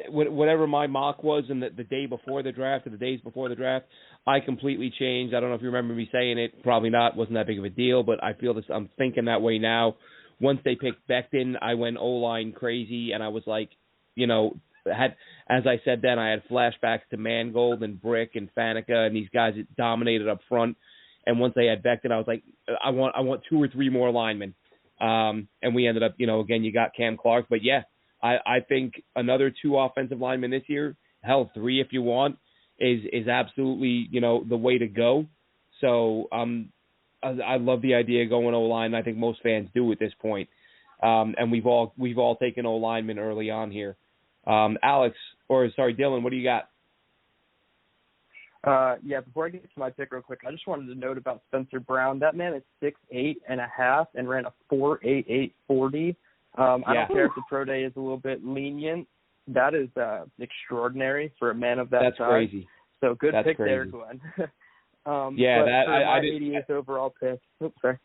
whatever my mock was in the day before the draft or the days before the draft, I completely changed. I don't know if you remember me saying it. Probably not. Wasn't that big of a deal, but I feel this. I'm thinking that way now. Once they picked Becton, I went O-line crazy, and I was like, as I said then, I had flashbacks to Mangold and Brick and Faneca and these guys that dominated up front. And once they had Becton, I was like, I want 2 or 3 more linemen. And we ended up, again, you got Cam Clark. But, yeah, I think another 2 offensive linemen this year, hell, 3 if you want, is absolutely, the way to go. So I love the idea of going O-line. I think most fans do at this point. And we've all taken O-linemen early on here. Dylan, what do you got? Before I get to my pick real quick, I just wanted to note about Spencer Brown. That man is 6'8.5" and ran a 4.88 40. I don't care if the pro day is a little bit lenient. That is extraordinary for a man of that size. That's crazy. So good That's pick crazy. there, Glenn. I my didn't. 88th overall pick. Oops, sorry.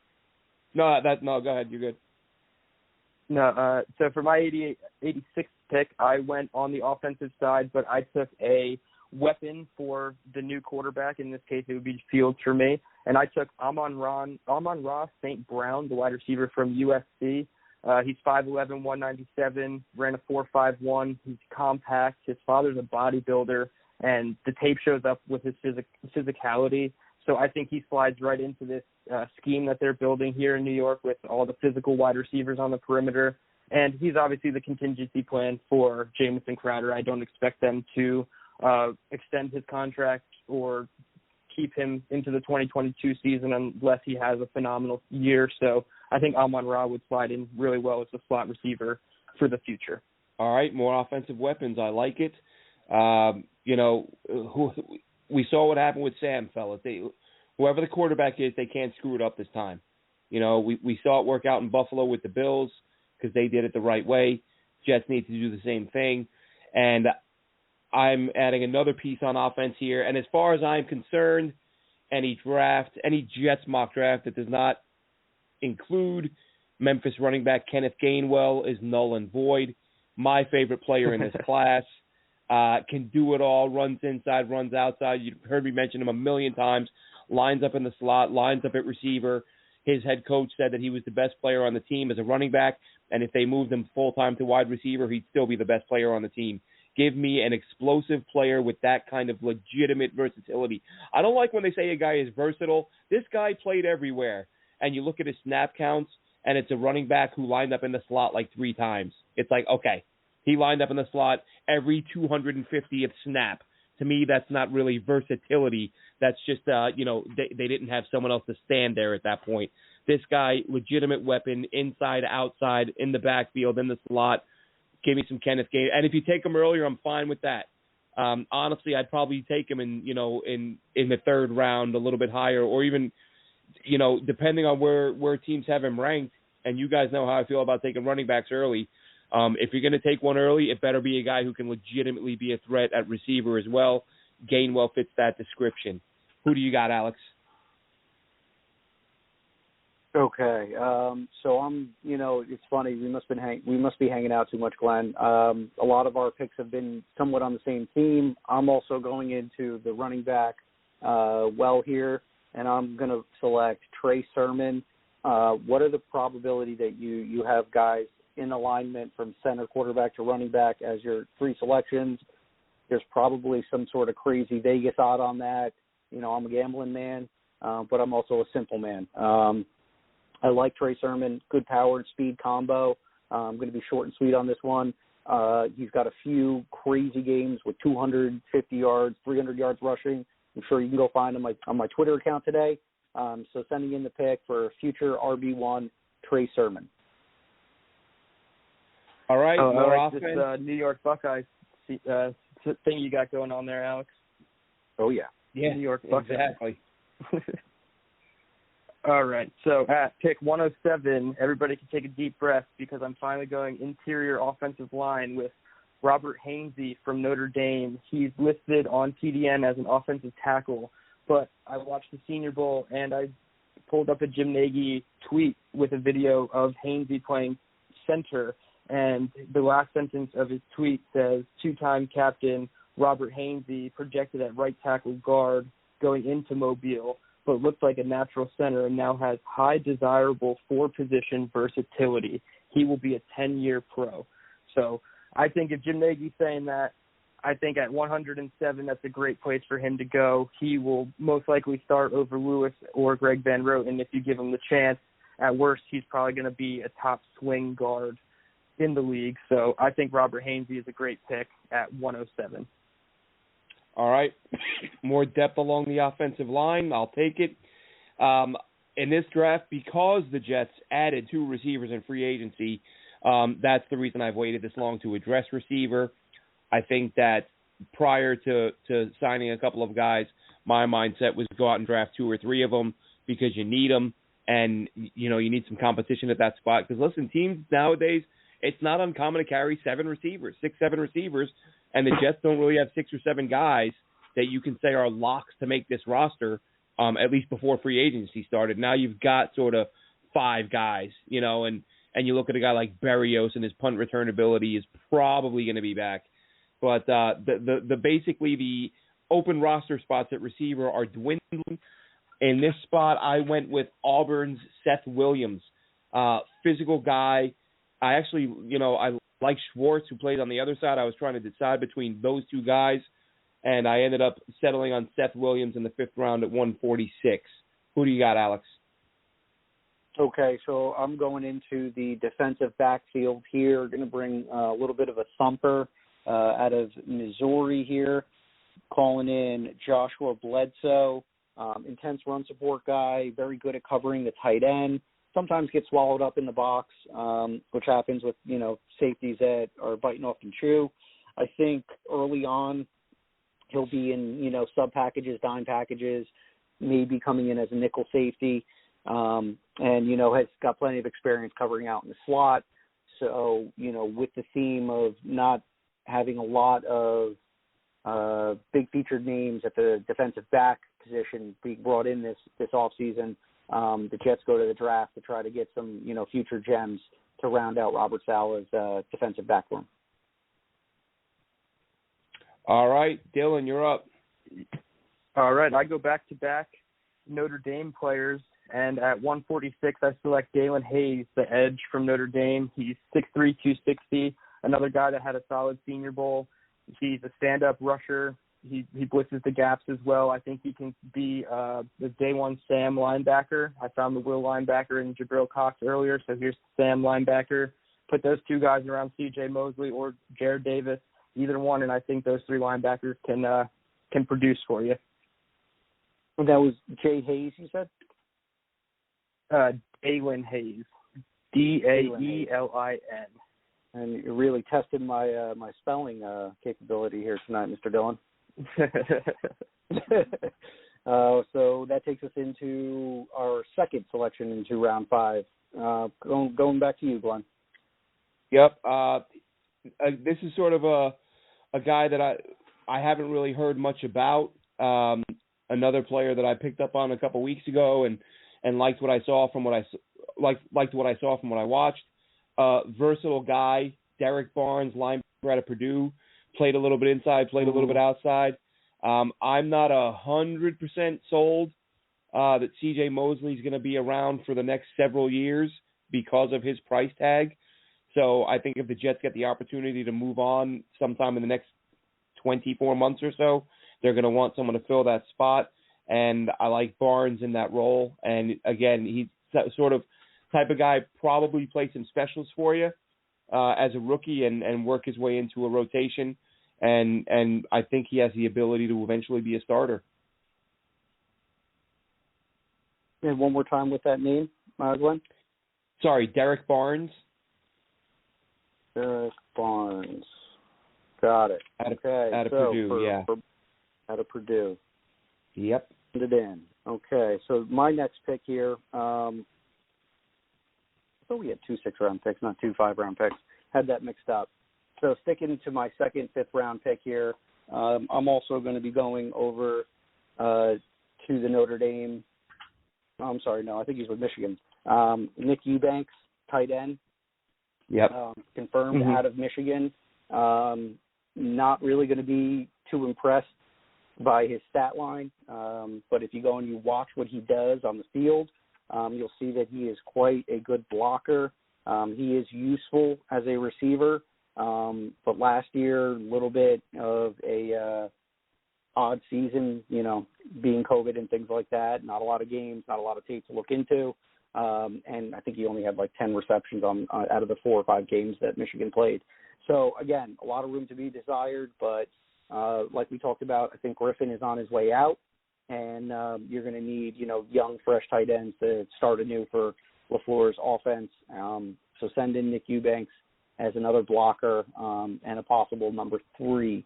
No, go ahead. You're good. No, so for my 86th pick, I went on the offensive side, but I took a weapon for the new quarterback. In this case, it would be Fields for me. And I took Amon-Ra St. Brown, the wide receiver from USC. He's 5'11", 197, ran a 4.51. He's compact. His father's a bodybuilder, and the tape shows up with his physicality. So I think he slides right into this scheme that they're building here in New York with all the physical wide receivers on the perimeter. And he's obviously the contingency plan for Jamison Crowder. I don't expect them to extend his contract or keep him into the 2022 season unless he has a phenomenal year. So I think Amon-Ra would slide in really well as a slot receiver for the future. All right, more offensive weapons. I like it. We saw what happened with Sam, fellas. Whoever the quarterback is, they can't screw it up this time. We saw it work out in Buffalo with the Bills because they did it the right way. Jets need to do the same thing. And I'm adding another piece on offense here. And as far as I'm concerned, any Jets mock draft that does not include Memphis running back Kenneth Gainwell is null and void. My favorite player in this class. Can do it all, runs inside, runs outside. You've heard me mention him a million times. Lines up in the slot, lines up at receiver. His head coach said that he was the best player on the team as a running back, and if they moved him full-time to wide receiver, he'd still be the best player on the team. Give me an explosive player with that kind of legitimate versatility. I don't like when they say a guy is versatile. This guy played everywhere, and you look at his snap counts, and it's a running back who lined up in the slot like 3 times. It's like, okay, he lined up in the slot every 250th snap. To me, that's not really versatility. That's just, they didn't have someone else to stand there at that point. This guy, legitimate weapon, inside, outside, in the backfield, in the slot. Give me some Kenneth Gainwell. And if you take him earlier, I'm fine with that. Honestly, I'd probably take him in the 3rd round, a little bit higher, or even, depending on where teams have him ranked. And you guys know how I feel about taking running backs early. If you're going to take one early, it better be a guy who can legitimately be a threat at receiver as well. Gainwell fits that description. Who do you got, Alex? Okay, so I'm. It's funny. We must be hanging out too much, Glenn. A lot of our picks have been somewhat on the same theme. I'm also going into the running back here, and I'm going to select Trey Sermon. What are the probability that you have guys in alignment from center, quarterback to running back as your 3 selections? There's probably some sort of crazy Vegas odd on that. I'm a gambling man, but I'm also a simple man. I like Trey Sermon, good power and speed combo. I'm going to be short and sweet on this one. He's got a few crazy games with 250 yards, 300 yards rushing. I'm sure you can go find him on my Twitter account today. So sending in the pick for future RB1, Trey Sermon. All right, more I like offense. This New York Buckeyes thing you got going on there, Alex. Oh, yeah. Yeah, New York Buckeyes. exactly. All right, so at pick 107, everybody can take a deep breath because I'm finally going interior offensive line with Robert Hainsey from Notre Dame. He's listed on TDN as an offensive tackle, but I watched the Senior Bowl and I pulled up a Jim Nagy tweet with a video of Hainsey playing center, and the last sentence of his tweet says, two-time captain Robert Hainsey projected at right tackle guard going into Mobile, but looked like a natural center and now has high desirable four-position versatility. He will be a 10-year pro. So I think if Jim Nagy's saying that, I think at 107, that's a great place for him to go. He will most likely start over Lewis or Greg Van Roten if you give him the chance. At worst, he's probably going to be a top swing guard in the league. So I think Robert Hainsey is a great pick at 107. All right. More depth along the offensive line. I'll take it. In this draft, because the Jets added 2 receivers in free agency, that's the reason I've waited this long to address receiver. I think that prior to signing a couple of guys, my mindset was go out and draft 2 or 3 of them because you need them, and you need some competition at that spot. Because listen, teams nowadays, it's not uncommon to carry 7 receivers, 6, 7 receivers, and the Jets don't really have 6 or 7 guys that you can say are locks to make this roster, at least before free agency started. Now you've got sort of 5 guys, and you look at a guy like Berrios, and his punt return ability is probably going to be back. But basically the open roster spots at receiver are dwindling. In this spot, I went with Auburn's Seth Williams, physical guy. I actually, I like Schwartz, who played on the other side. I was trying to decide between those 2 guys, and I ended up settling on Seth Williams in the 5th round at 146. Who do you got, Alex? Okay, so I'm going into the defensive backfield here. Going to bring a little bit of a thumper out of Missouri here, calling in Joshua Bledsoe, intense run support guy, very good at covering the tight end. Sometimes gets swallowed up in the box, which happens with, safeties that are biting off and chew. I think early on he'll be in, sub packages, dime packages, maybe coming in as a nickel safety, and, has got plenty of experience covering out in the slot. So, with the theme of not having a lot of big featured names at the defensive back position being brought in this offseason, the Jets go to the draft to try to get some, future gems to round out Robert Saleh's defensive back room. All right, Dylan, you're up. All right, I go back-to-back Notre Dame players, and at 146, I select Dalen Hayes, the edge from Notre Dame. He's 6'3", 260, another guy that had a solid Senior Bowl. He's a stand-up rusher. He blitzes the gaps as well. I think he can be the day one Sam linebacker. I found the Will linebacker in Jabril Cox earlier, so here's the Sam linebacker. Put those 2 guys around C.J. Mosley or Jared Davis, either one, and I think those 3 linebackers can produce for you. That was Jay Hayes, you said? Dalen Hayes, Daelin. And you really tested my my spelling capability here tonight, Mr. Dillon. So that takes us into our second selection into round 5. Going back to you, Glenn. Yep. This is sort of a guy that I haven't really heard much about. Another player that I picked up on a couple weeks ago and liked what I saw from what I liked what I saw from what I watched. Versatile guy, Derek Barnes, linebacker out of Purdue, played a little bit inside, played a little bit outside. I'm not 100% sold that C.J. Mosley is going to be around for the next several years because of his price tag. So I think if the Jets get the opportunity to move on sometime in the next 24 months or so, they're going to want someone to fill that spot. And I like Barnes in that role. And, again, he's sort of type of guy probably play some specials for you as a rookie and work his way into a rotation. And I think he has the ability to eventually be a starter. And one more time with that name, Glenn? Sorry, Derek Barnes. Derek Barnes. Got it. Out of Purdue, yeah. Out of Purdue. Yep. Send it in. Okay, so my next pick here, I thought we had 2 6-round picks, not 2 5-round picks. Had that mixed up. So sticking to my second 5th-round pick here, I'm also going to be going over to the Notre Dame. I'm sorry, no, I think he's with Michigan. Nick Eubanks, tight end. Yep. Confirmed out of Michigan. Not really going to be too impressed by his stat line, but if you go and you watch what he does on the field, you'll see that he is quite a good blocker. He is useful as a receiver, but last year, a little bit of a odd season, being COVID and things like that. Not a lot of games, not a lot of tape to look into, and I think he only had like 10 receptions out of the 4 or 5 games that Michigan played. So, again, a lot of room to be desired, but like we talked about, I think Griffin is on his way out, and you're going to need, young, fresh tight ends to start anew for LaFleur's offense. So send in Nick Eubanks as another blocker and a possible number 3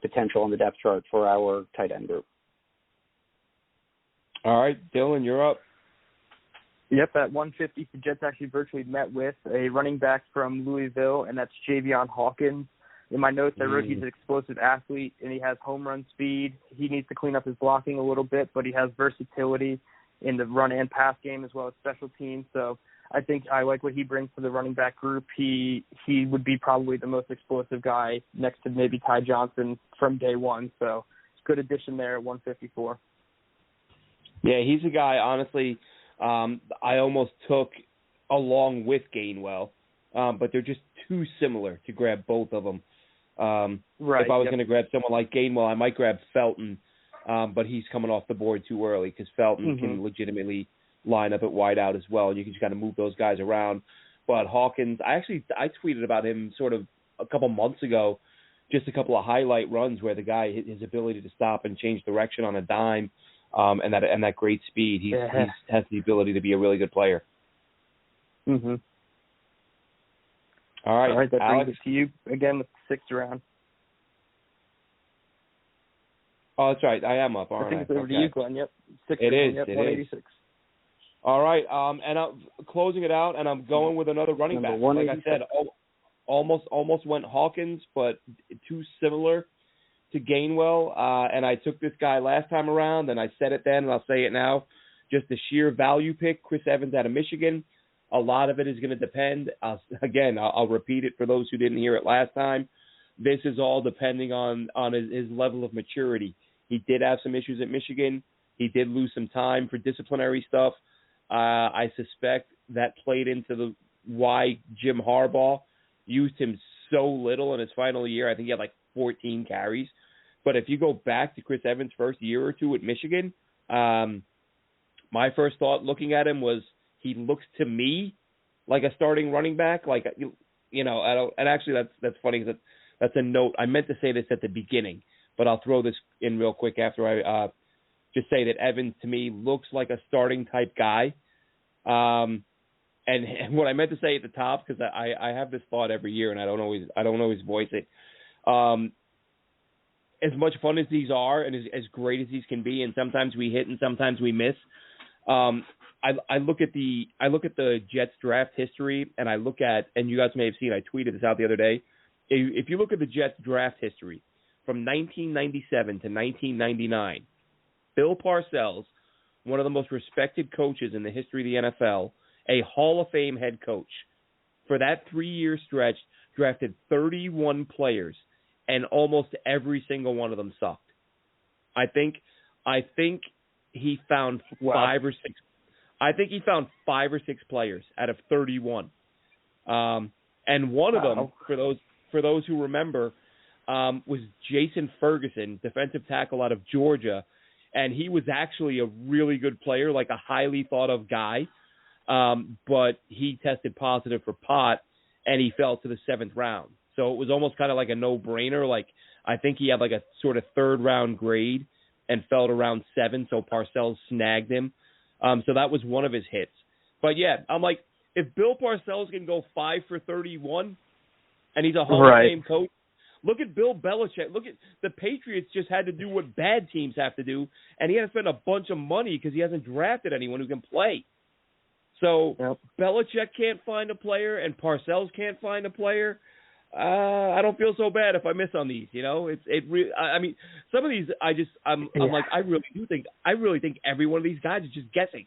potential on the depth chart for our tight end group. All right, Dylan, you're up. Yep, at 150, the Jets actually virtually met with a running back from Louisville, and that's Xavion Hawkins. In my notes, I wrote he's an explosive athlete, and he has home run speed. He needs to clean up his blocking a little bit, but he has versatility in the run and pass game as well as special teams. So I think I like what he brings to the running back group. He would be probably the most explosive guy next to maybe Ty Johnson from day one. So good addition there at 154. Yeah, he's a guy, honestly, I almost took along with Gainwell, but they're just too similar to grab both of them. Right. If I was going to grab someone like Gainwell, I might grab Felton, but he's coming off the board too early because Felton can legitimately line up at wide out as well, and you can just kind of move those guys around. But Hawkins, I tweeted about him sort of a couple months ago, just a couple of highlight runs where the guy, his ability to stop and change direction on a dime, and that great speed, he has the ability to be a really good player. Mm-hmm. All right, that Alex, brings us to you again with the 6th round. Oh, that's right. I am up, aren't I? I think it's over to you, Glenn. Yep. 6th it round, is. yep, It 186. is. All right, and I'm closing it out, and I'm going with another running back. Like I said, almost went Hawkins, but too similar to Gainwell. And I took this guy last time around, and I said it then, and I'll say it now. Just the sheer value pick, Chris Evans out of Michigan. A lot of it is going to depend. I'll repeat it for those who didn't hear it last time. This is all depending on his level of maturity. He did have some issues at Michigan. He did lose some time for disciplinary stuff. I suspect that played into why Jim Harbaugh used him so little in his final year. I think he had like 14 carries. But if you go back to Chris Evans' first year or two at Michigan, my first thought looking at him was he looks to me like a starting running back. Like, and actually that's funny because that's a note. I meant to say this at the beginning, but I'll throw this in real quick after I just say that Evans to me looks like a starting type guy. And what I meant to say at the top, because I have this thought every year and I don't always voice it. As much fun as these are and as great as these can be, and sometimes we hit and sometimes we miss. I look at the Jets draft history, and and you guys may have seen, I tweeted this out the other day. If you look at the Jets draft history from 1997 to 1999, Bill Parcells, one of the most respected coaches in the history of the NFL, a Hall of Fame head coach, for that 3-year stretch, drafted 31 players, and almost every single one of them sucked. I think he found 5 or 6. I think he found 5 or 6 players out of 31, and one of them, for those who remember, was Jason Ferguson, defensive tackle out of Georgia, and he was actually a really good player, like a highly thought of guy, but he tested positive for pot, and he fell to the 7th round. So it was almost kind of like a no-brainer. Like, I think he had like a sort of 3rd round grade and fell to round 7, so Parcells snagged him. So that was one of his hits. But yeah, I'm like, if Bill Parcells can go 5 for 31, and he's a Hall of Fame coach. Look at Bill Belichick. Look at the Patriots just had to do what bad teams have to do, and he had to spend a bunch of money because he hasn't drafted anyone who can play. So Belichick can't find a player, and Parcells can't find a player. I don't feel so bad if I miss on these. I mean, some of these I'm like, I really think every one of these guys is just guessing.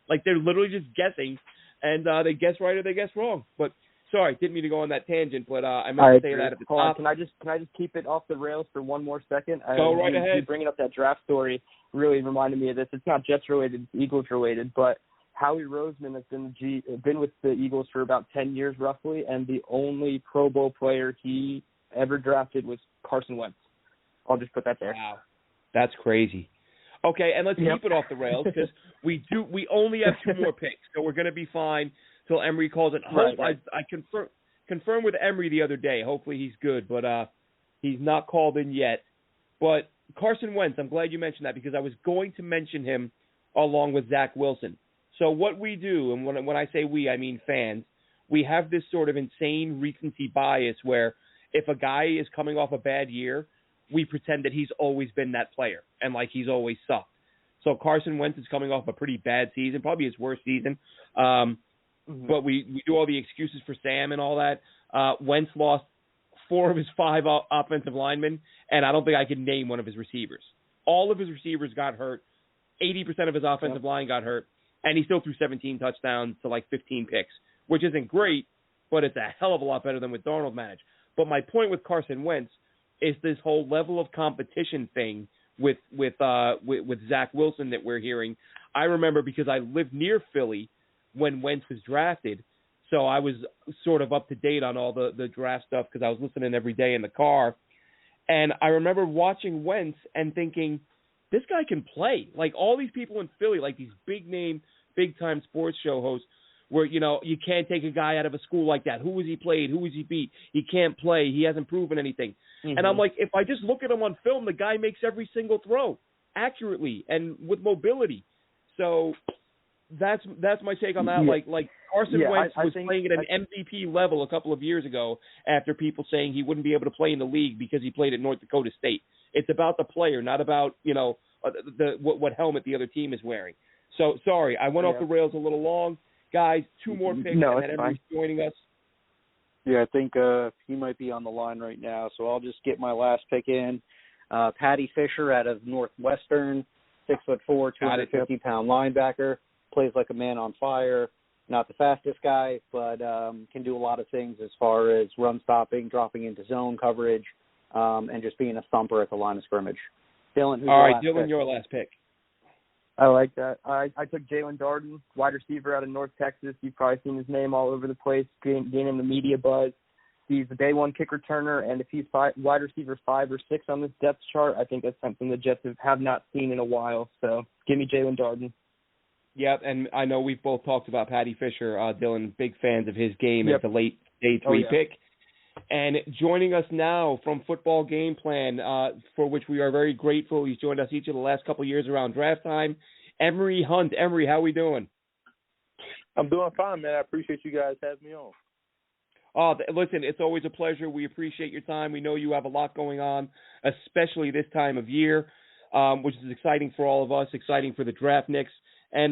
Like, they're literally just guessing, and they guess right or they guess wrong. But sorry, didn't mean to go on that tangent, but I meant to say that at the top. Can I just keep it off the rails for one more second? Go right ahead. You bringing up that draft story really reminded me of this. It's not Jets related, it's Eagles related, but Howie Roseman has been with the Eagles for about 10 years roughly, and the only Pro Bowl player he ever drafted was Carson Wentz. I'll just put that there. Wow, that's crazy. Okay, and let's keep it off the rails because we only have 2 more picks, so we're going to be fine till Emory calls it. Right. I confirmed with Emory the other day. Hopefully he's good, but he's not called in yet. But Carson Wentz, I'm glad you mentioned that because I was going to mention him along with Zack Wilson. So what we do, and when I say we, I mean fans, we have this sort of insane recency bias where if a guy is coming off a bad year, we pretend that he's always been that player and like he's always sucked. So Carson Wentz is coming off a pretty bad season, probably his worst season. But we do all the excuses for Sam and all that. Wentz lost 4 of his 5 offensive linemen, and I don't think I can name one of his receivers. All of his receivers got hurt. 80% of his offensive line got hurt. And he still threw 17 touchdowns to like 15 picks, which isn't great, but it's a hell of a lot better than what Darnold managed. But my point with Carson Wentz is this whole level of competition thing with Zack Wilson that we're hearing. I remember because I lived near Philly when Wentz was drafted, so I was sort of up to date on all the draft stuff because I was listening every day in the car. And I remember watching Wentz and thinking, this guy can play. Like, all these people in Philly, like these big-name, big-time sports show hosts where, you can't take a guy out of a school like that. Who has he played? Who has he beat? He can't play. He hasn't proven anything. Mm-hmm. And I'm like, if I just look at him on film, the guy makes every single throw accurately and with mobility. So that's my take on that. Yeah. Like Carson Wentz was playing at an MVP level a couple of years ago after people saying he wouldn't be able to play in the league because he played at North Dakota State. It's about the player, not about, what helmet the other team is wearing. So, sorry, I went off the rails a little long. Guys, 2 more picks, and then Emory's joining us. Yeah, I think he might be on the line right now, so I'll just get my last pick in. Patty Fisher out of Northwestern, 6'4", 250-pound linebacker, plays like a man on fire. Not the fastest guy, but can do a lot of things as far as run stopping, dropping into zone coverage, and just being a thumper at the line of scrimmage. Dylan, who's all right, Dylan, your last pick. I like that. I took Jalen Darden, wide receiver out of North Texas. You've probably seen his name all over the place, gaining the media buzz. He's a day 1 kick returner, and if he's wide receiver 5 or 6 on this depth chart, I think that's something the Jets have not seen in a while. So give me Jalen Darden. Yeah, and I know we've both talked about Patty Fisher, Dylan, big fans of his game as a late day 3 pick. And joining us now from Football Game Plan, for which we are very grateful. He's joined us each of the last couple of years around draft time. Emory Hunt. Emory, how we doing? I'm doing fine, man. I appreciate you guys having me on. Oh, listen, it's always a pleasure. We appreciate your time. We know you have a lot going on, especially this time of year, which is exciting for all of us, exciting for the draft nicks. And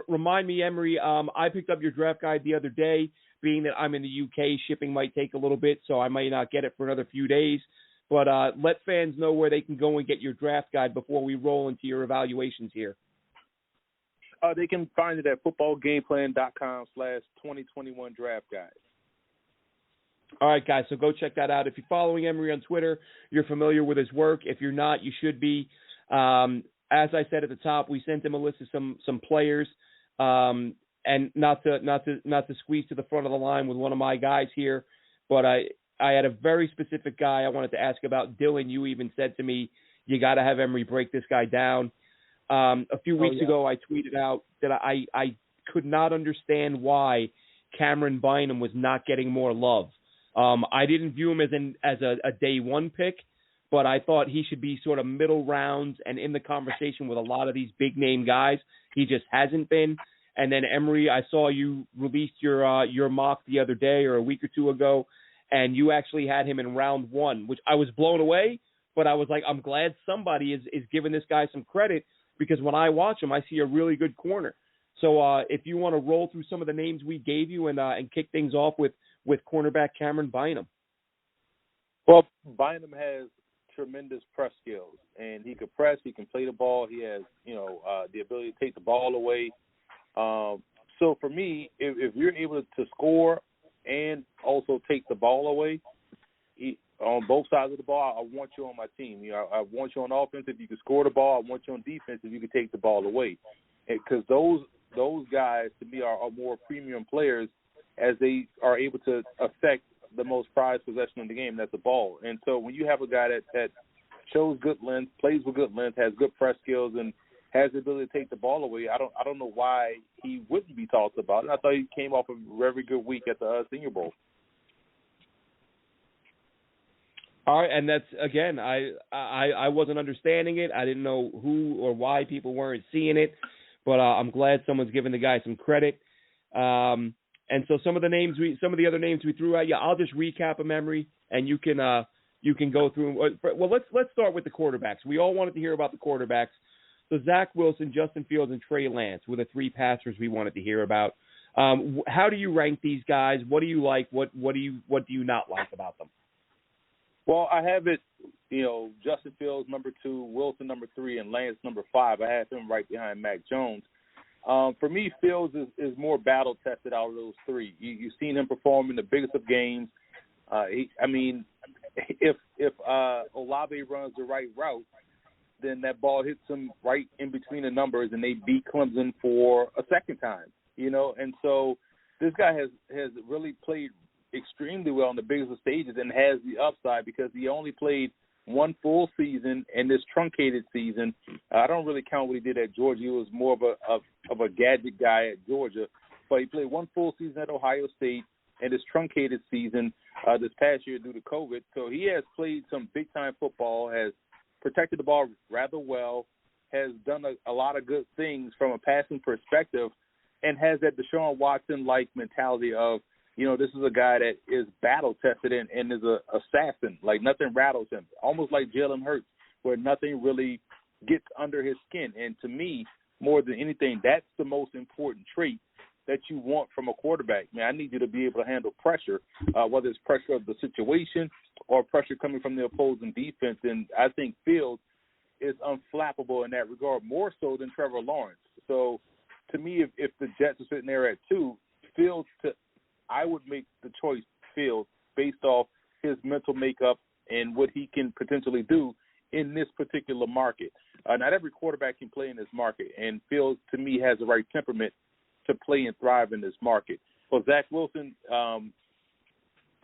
remind me, Emory, I picked up your draft guide the other day. Being that I'm in the UK, shipping might take a little bit, so I might not get it for another few days. But let fans know where they can go and get your draft guide before we roll into your evaluations here. They can find it at footballgameplan.com/2021 draft guide. All right, guys, so go check that out. If you're following Emory on Twitter, you're familiar with his work. If you're not, you should be. As I said at the top, we sent him a list of some players. And not to squeeze to the front of the line with one of my guys here, but I had a very specific guy I wanted to ask about. Dylan, you even said to me, you got to have Emory break this guy down. A few weeks ago, I tweeted out that I could not understand why Cameron Bynum was not getting more love. I didn't view him as a day 1 pick, but I thought he should be sort of middle rounds and in the conversation with a lot of these big name guys. He just hasn't been. And then, Emory, I saw you released your mock the other day or a week or 2 ago, and you actually had him in round 1, which I was blown away, but I was like, I'm glad somebody is giving this guy some credit, because when I watch him, I see a really good corner. So if you want to roll through some of the names we gave you and kick things off with cornerback Cameron Bynum. Well, Bynum has tremendous press skills, and he can press, he can play the ball, he has, the ability to take the ball away. So for me, if you're able to score and also take the ball away on both sides of the ball, I want you on my team. I want you on offense if you can score the ball. I want you on defense if you can take the ball away, because those guys to me are more premium players, as they are able to affect the most prized possession in the game, that's the ball. And so when you have a guy that shows good length, plays with good length, has good press skills, and has the ability to take the ball away, I don't know why he wouldn't be talked about. And I thought he came off a very good week at the Senior Bowl. All right, and that's, again, I wasn't understanding it. I didn't know who or why people weren't seeing it, but I'm glad someone's giving the guy some credit. And so some of the other names we threw at you, I'll just recap them, Emory, and you can go through. Well, let's start with the quarterbacks. We all wanted to hear about the quarterbacks. So Zack Wilson, Justin Fields, and Trey Lance were the 3 passers we wanted to hear about. How do you rank these guys? What do you like? What do you not like about them? Well, I have it, Justin Fields number 2, Wilson number 3, and Lance number 5. I have him right behind Mac Jones. For me, Fields is more battle-tested out of those 3. You've seen him perform in the biggest of games. If Olave runs the right route, then that ball hits him right in between the numbers, and they beat Clemson for a second time, And so this guy has really played extremely well on the biggest of stages and has the upside, because he only played 1 full season in this truncated season. I don't really count what he did at Georgia. He was more of a gadget guy at Georgia, but he played 1 full season at Ohio State and this truncated season this past year due to COVID. So he has played some big-time football, has protected the ball rather well, has done a lot of good things from a passing perspective, and has that Deshaun Watson-like mentality of, this is a guy that is battle-tested and is an assassin. Like, nothing rattles him. Almost like Jalen Hurts, where nothing really gets under his skin. And to me, more than anything, that's the most important trait that you want from a quarterback. I need you to be able to handle pressure, whether it's pressure of the situation or pressure coming from the opposing defense. And I think Fields is unflappable in that regard, more so than Trevor Lawrence. So, to me, if the Jets are sitting there at 2, Fields I would make the choice Fields based off his mental makeup and what he can potentially do in this particular market. Not every quarterback can play in this market, and Fields, to me, has the right temperament to play and thrive in this market. So Zack Wilson, I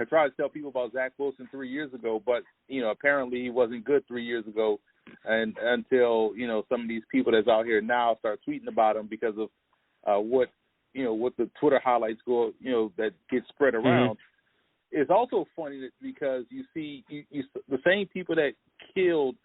tried to tell people about Zack Wilson 3 years ago, but, apparently he wasn't good 3 years ago, and until, some of these people that's out here now start tweeting about him because of what the Twitter highlights go, that get spread around. Mm-hmm. It's also funny because you see the same people that killed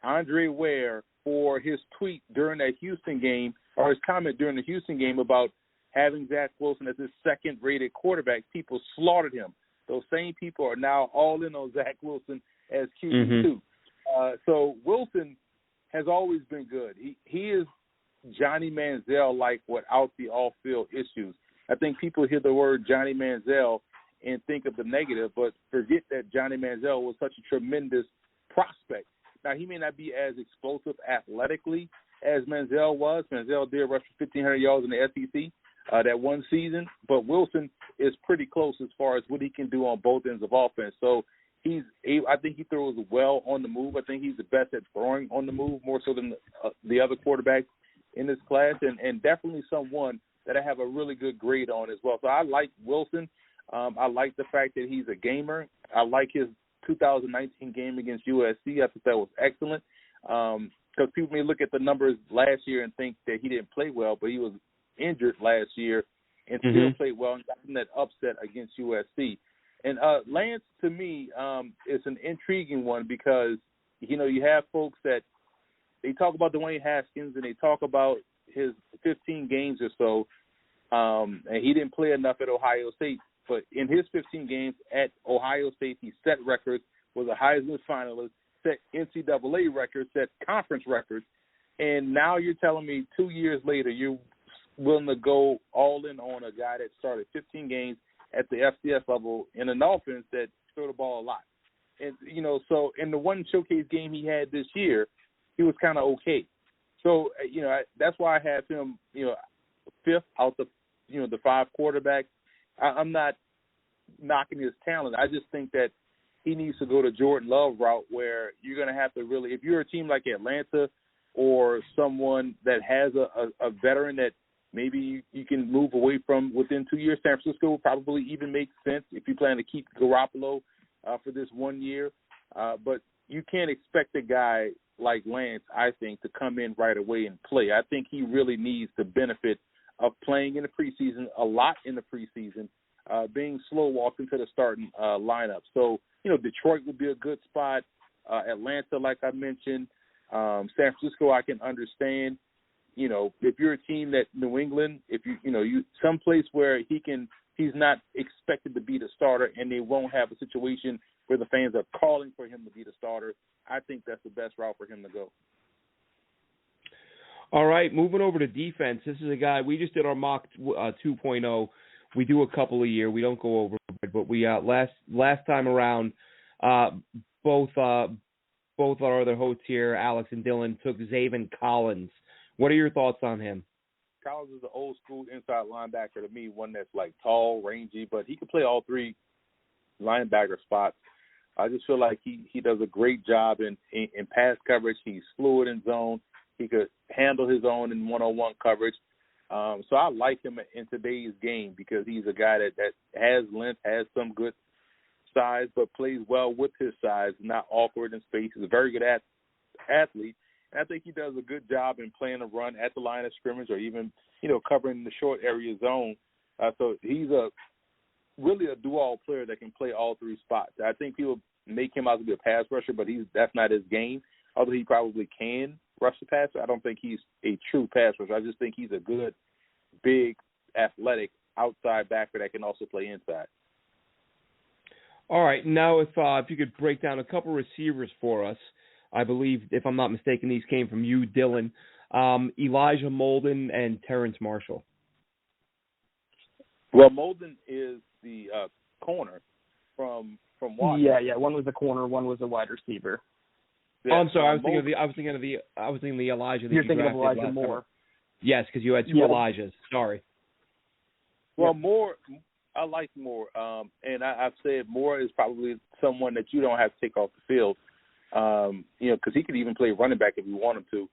Andre Ware for his tweet during that Houston game, or his comment during the Houston game about having Zack Wilson as his second-rated quarterback. People slaughtered him. Those same people are now all in on Zack Wilson as QB2. Mm-hmm. So Wilson has always been good. He is Johnny Manziel-like without the off-field issues. I think people hear the word Johnny Manziel and think of the negative, but forget that Johnny Manziel was such a tremendous prospect. Now, he may not be as explosive athletically as Manziel was. Manziel did rush for 1,500 yards in the SEC that one season, but Wilson is pretty close as far as what he can do on both ends of offense. So I think he throws well on the move. I think he's the best at throwing on the move, more so than the other quarterbacks in this class, and definitely someone that I have a really good grade on as well. So I like Wilson. I like the fact that he's a gamer. I like his 2019 game against USC. I thought that was excellent, because people may look at the numbers last year and think that he didn't play well, but he was injured last year and still played well and got in that upset against USC. And Lance, to me, is an intriguing one because, you have folks that they talk about Dwayne Haskins and they talk about his 15 games or so, and he didn't play enough at Ohio State. But in his 15 games at Ohio State, he set records, was a Heisman finalist, set NCAA records, set conference records. And now you're telling me 2 years later you're willing to go all in on a guy that started 15 games at the FCS level in an offense that threw the ball a lot. And, so in the one showcase game he had this year, he was kind of okay. So, that's why I have him, fifth out the 5 quarterbacks. I'm not knocking his talent. I just think that he needs to go to Jordan Love route where you're going to have to really, if you're a team like Atlanta or someone that has a veteran that maybe you can move away from within 2 years, San Francisco will probably even make sense if you plan to keep Garoppolo for this 1 year. But you can't expect a guy like Lance, I think, to come in right away and play. I think he really needs the benefit of playing in the preseason, a lot in the preseason, being slow walked into the starting lineup. So, Detroit would be a good spot. Atlanta, like I mentioned. San Francisco, I can understand. If you're a team that New England, if you someplace where he's not expected to be the starter and they won't have a situation where the fans are calling for him to be the starter, I think that's the best route for him to go. All right, moving over to defense. This is a guy, we just did our mock 2.0. We do a couple a year. We don't go over it, but we last time around, both our other hosts here, Alex and Dylan, took Xavin Collins. What are your thoughts on him? Collins is an old school inside linebacker to me, one that's like tall, rangy, but he can play all 3 linebacker spots. I just feel like he does a great job in pass coverage. He's fluid in zone. He could handle his own in one-on-one coverage. So I like him in today's game because he's a guy that has length, has some good size, but plays well with his size, not awkward in space. He's a very good athlete. And I think he does a good job in playing a run at the line of scrimmage or even, covering the short area zone. So he's really a do-all player that can play all 3 spots. I think people make him out to be a pass rusher, but that's not his game. Although he probably can rush the passer, I don't think he's a true pass rusher. I just think he's a good, big, athletic outside backer that can also play inside. All right, now if you could break down a couple receivers for us. I believe, if I'm not mistaken, these came from you, Dylan. Elijah Molden and Terence Marshall. Well, Molden is the corner from Washington. Yeah. One was a corner, one was a wide receiver. Yeah, I'm sorry. I was thinking of the Elijah. You're thinking of Elijah Moore. Yes, because you had 2 Elijahs. Sorry. Well, Moore, I like Moore, and I've said Moore is probably someone that you don't have to take off the field. Because he could even play running back if you want him to.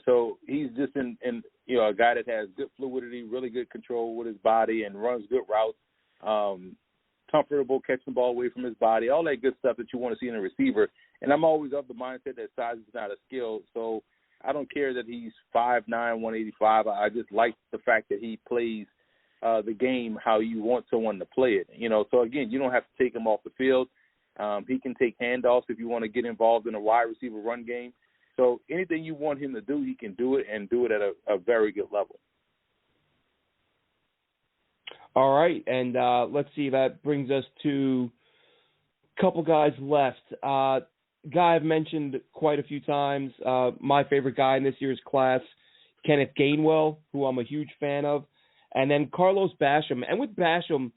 So he's just in a guy that has good fluidity, really good control with his body, and runs good routes. Comfortable catching the ball away from his body, all that good stuff that you want to see in a receiver. And I'm always of the mindset that size is not a skill. So I don't care that he's 5'9", 185. I just like the fact that he plays the game how you want someone to play it. So again, you don't have to take him off the field. He can take handoffs if you want to get involved in a wide receiver run game. So anything you want him to do, he can do it and do it at a very good level. All right, and let's see. That brings us to a couple guys left. Guy I've mentioned quite a few times, my favorite guy in this year's class, Kenneth Gainwell, who I'm a huge fan of, and then Carlos Basham. And with Basham,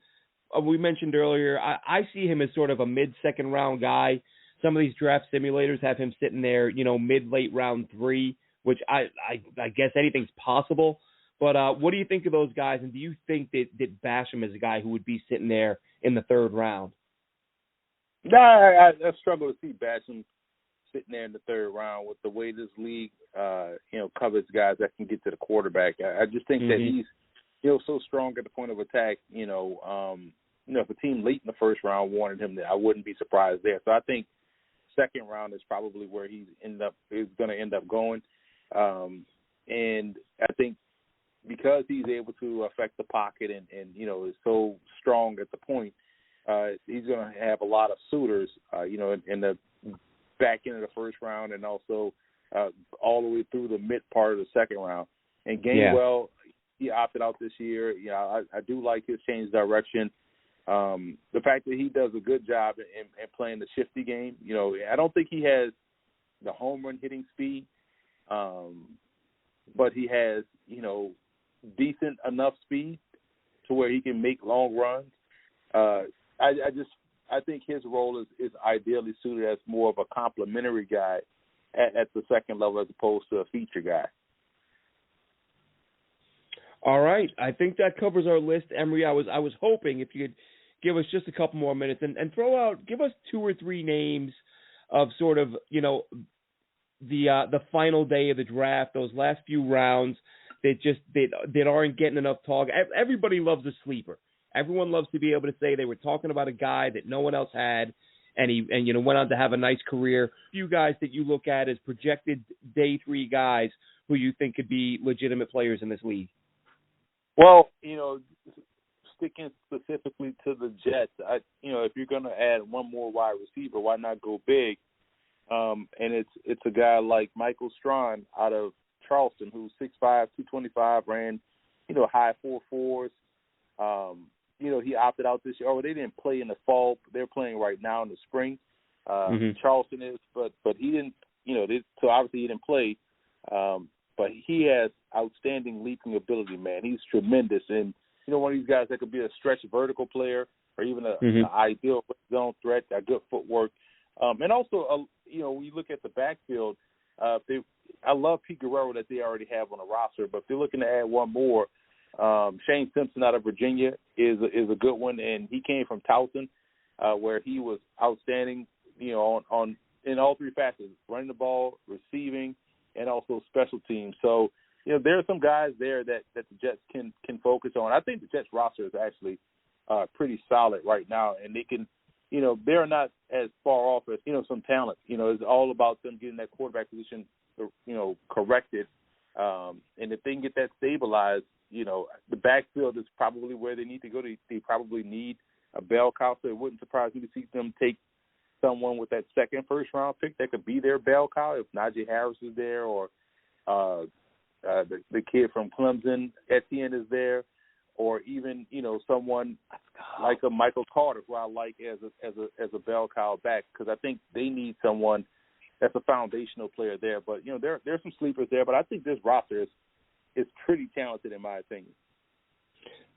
we mentioned earlier, I see him as sort of a mid-second round guy. Some of these draft simulators have him sitting there, mid-late round 3, which I guess anything's possible. But what do you think of those guys, and do you think that Basham is a guy who would be sitting there in the 3rd round? No, I struggle to see Basham sitting there in the 3rd round with the way this league, covers guys that can get to the quarterback. I just think that he's so strong at the point of attack. If a team late in the 1st round wanted him, I wouldn't be surprised there. So I think 2nd round is probably where is going to end up going. And I think because he's able to affect the pocket and is so strong at the point, he's going to have a lot of suitors, in the back end of the 1st round and also all the way through the mid part of the 2nd round. And Gainwell, he opted out this year. I do like his change of direction. The fact that he does a good job in playing the shifty game. You know, I don't think he has the home run hitting speed, but he has, you know, decent enough speed to where he can make long runs. I think his role is ideally suited as more of a complimentary guy at the second level as opposed to a feature guy. All right, I think that covers our list, Emory. I was hoping if you could give us just a couple more minutes and give us 2 or 3 names of sort of, you know, the final day of the draft, those last few rounds that aren't getting enough talk. Everybody loves a sleeper. Everyone loves to be able to say they were talking about a guy that no one else had, and you know, went on to have a nice career. Few guys that you look at as projected day 3 guys who you think could be legitimate players in this league. Well, you know, sticking specifically to the Jets, if you're going to add one more wide receiver, why not go big? And it's a guy like Michael Strawn out of Charleston, who's 6'5", 225, ran, you know, high 4.4s. You know, he opted out this year. Oh, they didn't play in the fall. They're playing right now in the spring. Charleston is, but he didn't, you know, so obviously he didn't play. But he has outstanding leaping ability, man. He's tremendous. And, you know, one of these guys that could be a stretch vertical player or even an ideal zone threat, got good footwork. And also, you know, when you look at the backfield, I love Pete Guerrero that they already have on the roster, but if they're looking to add one more, Shane Simpson out of Virginia is a good one, and he came from Towson, where he was outstanding, you know, on in all 3 facets, running the ball, receiving, and also special teams. So, you know, there are some guys there that the Jets can focus on. I think the Jets roster is actually pretty solid right now, and they can, you know, they're not as far off as, you know, some talent. You know, it's all about them getting that quarterback position, you know, corrected. And if they can get that stabilized, you know, the backfield is probably where they need to go. They probably need a bell cow, so it wouldn't surprise me to see them take someone with that second first-round pick that could be their bell cow if Najee Harris is there, or the kid from Clemson, Etienne, is there, or even, you know, someone like a Michael Carter, who I like as a bell cow back, because I think they need someone that's a foundational player there. But, you know, there's some sleepers there, but I think this roster is pretty talented in my opinion.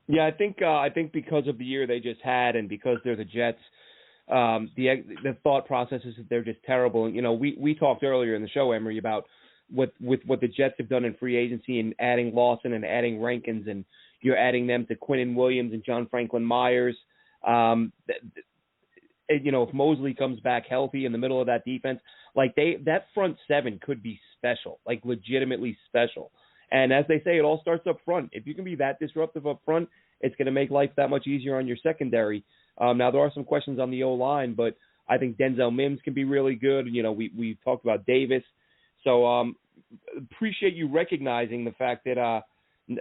Yeah, I think because of the year they just had, and because they're the Jets, the thought process is that they're just terrible. And, you know, we talked earlier in the show, Emory, about what the Jets have done in free agency and adding Lawson and adding Rankins, and you're adding them to Quinnen Williams and John Franklin Myers. You know, if Mosley comes back healthy in the middle of that defense, like that front 7 could be special, like legitimately special. And as they say, it all starts up front. If you can be that disruptive up front, it's going to make life that much easier on your secondary. Now, there are some questions on the O-line, but I think Denzel Mims can be really good. You know, we talked about Davis. So appreciate you recognizing the fact that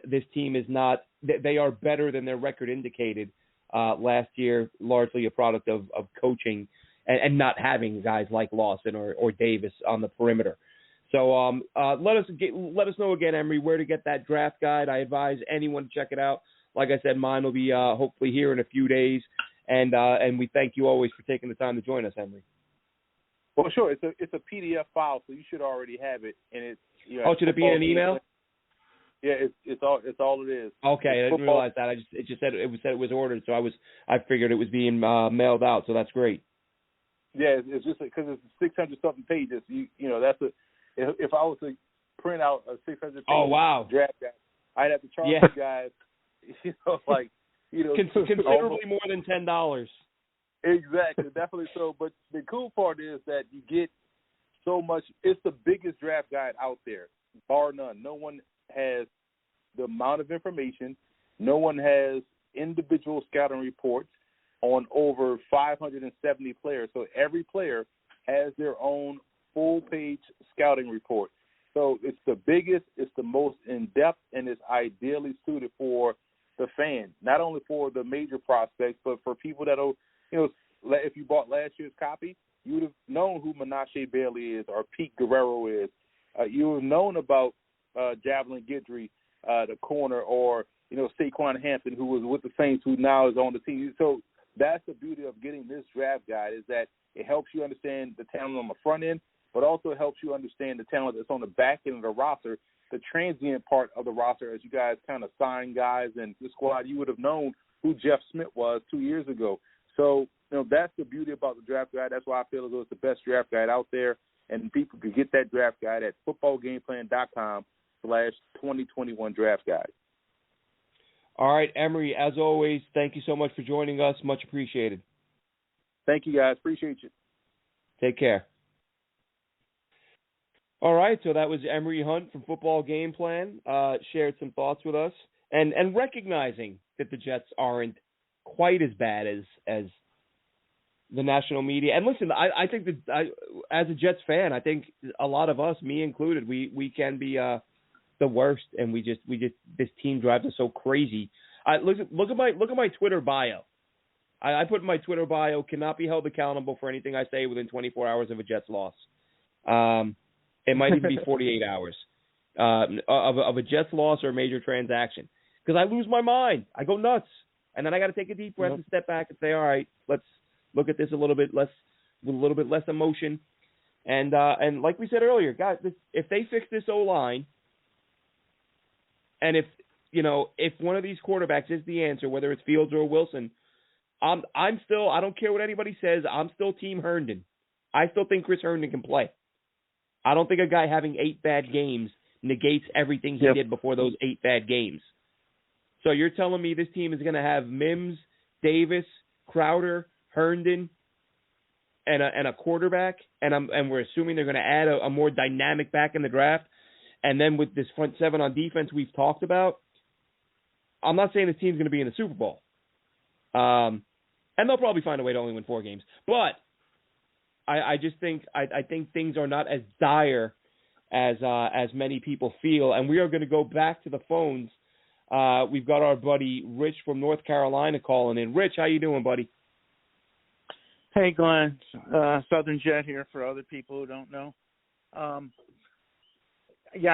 this team is not – they are better than their record indicated last year, largely a product of coaching and not having guys like Lawson or Davis on the perimeter. So let us know again, Emory, where to get that draft guide. I advise anyone to check it out. Like I said, mine will be hopefully here in a few days, and we thank you always for taking the time to join us, Emory. Well, sure. It's a PDF file, so you should already have it. And it's, you know, should it be in an email? Yeah, it's all it is. Okay, I didn't realize that. It just said it was ordered, so I figured it was being mailed out. So that's great. Yeah, it's just because it's 600 something pages. You know, that's if I was to print out a 600 page draft guide, I'd have to charge you guys, you know, like, you know, considerably more than $10. Exactly, definitely so. But the cool part is that you get so much. It's the biggest draft guide out there, bar none. No one has the amount of information. No one has individual scouting reports on over 570 players. So every player has their own full-page scouting report. So it's the biggest, it's the most in-depth, and it's ideally suited for the fan, not only for the major prospects, but for people that are, you know, if you bought last year's copy, you would have known who Menashe Bailey is or Pete Guerrero is. You would have known about Javelin Guidry, the corner, or, you know, Saquon Hampton, who was with the Saints, who now is on the team. So that's the beauty of getting this draft guide, is that it helps you understand the talent on the front end, but also helps you understand the talent that's on the back end of the roster, the transient part of the roster. As you guys kind of sign guys in the squad, you would have known who Jeff Smith was 2 years ago. So, that's the beauty about the draft guide. That's why I feel as though it's the best draft guide out there, and people can get that draft guide at footballgameplan.com/2021 draft guide. All right, Emory, as always, thank you so much for joining us. Much appreciated. Thank you, guys. Appreciate you. Take care. All right, so that was Emory Hunt from Football Game Plan, shared some thoughts with us, and recognizing that the Jets aren't quite as bad as the national media. And listen, I think that as a Jets fan, I think a lot of us, me included, we can be the worst, and we just this team drives us so crazy. Look at my Twitter bio. I put in my Twitter bio, cannot be held accountable for anything I say within 24 hours of a Jets loss. It might even be 48 hours of a Jets loss or a major transaction, because I lose my mind. I go nuts, and then I got to take a deep breath and step back and say, all right, let's look at this a little bit less emotion. And like we said earlier, guys, if they fix this O-line, and if one of these quarterbacks is the answer, whether it's Fields or Wilson, I'm still, I don't care what anybody says, I'm still Team Herndon. I still think Chris Herndon can play. I don't think a guy having 8 bad games negates everything he did before those 8 bad games. So you're telling me this team is going to have Mims, Davis, Crowder, Herndon, and a quarterback, and we're assuming they're going to add a more dynamic back in the draft, and then with this front 7 on defense we've talked about, I'm not saying this team's going to be in the Super Bowl. And they'll probably find a way to only win 4 games. But I just think I think things are not as dire as many people feel. And we are going to go back to the phones. We've got our buddy Rich from North Carolina calling in. Rich, how you doing, buddy? Hey, Glenn. Southern Jet here for other people who don't know. I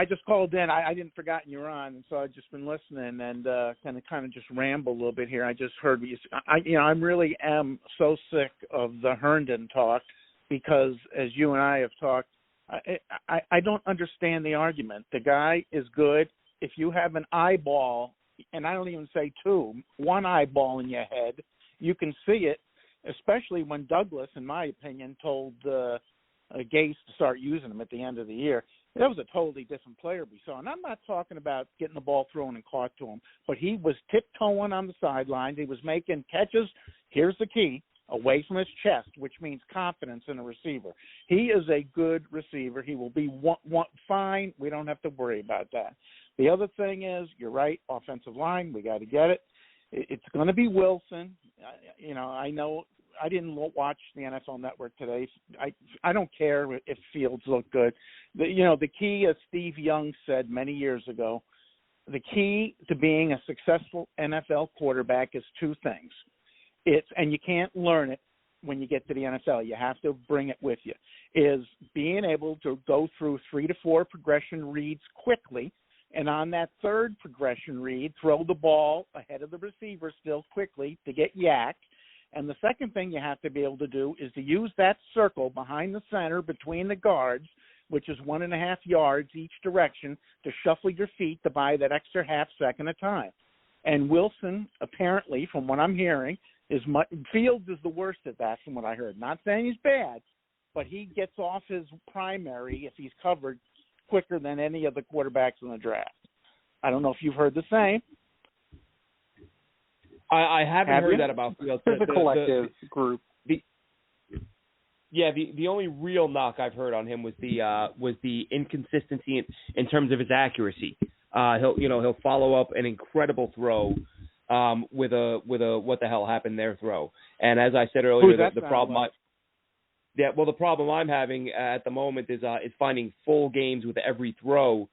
just called in. I didn't forgotten you were on, and so I've just been listening and kind of just ramble a little bit here. I just heard what you said. I really am so sick of the Herndon talk, because as you and I have talked, I don't understand the argument. The guy is good. If you have an eyeball, and I don't even say 2, 1 eyeball in your head, you can see it, especially when Douglas, in my opinion, told Gase to start using him at the end of the year. That was a totally different player we saw. And I'm not talking about getting the ball thrown and caught to him, but he was tiptoeing on the sidelines. He was making catches, here's the key, away from his chest, which means confidence in a receiver. He is a good receiver. He will be fine. We don't have to worry about that. The other thing is, you're right, offensive line, we got to get it. It's going to be Wilson. I know I didn't watch the NFL Network today. I don't care if Fields look good. The key, as Steve Young said many years ago, the key to being a successful NFL quarterback is 2 things. And you can't learn it when you get to the NFL. You have to bring it with you. Is being able to go through 3 to 4 progression reads quickly, and on that 3rd progression read, throw the ball ahead of the receiver still quickly to get yacked. And the second thing you have to be able to do is to use that circle behind the center between the guards, which is 1.5 yards each direction, to shuffle your feet to buy that extra half second of time. And Wilson, apparently, from what I'm hearing, Fields is the worst at that from what I heard. Not saying he's bad, but he gets off his primary if he's covered quicker than any of the quarterbacks in the draft. I don't know if you've heard the same. I haven't heard that about Fields. There's a collective group. The only real knock I've heard on him was the inconsistency in terms of his accuracy. He'll follow up an incredible throw with a what the hell happened there throw. And as I said earlier, the problem the problem I'm having at the moment is finding full games with every throw.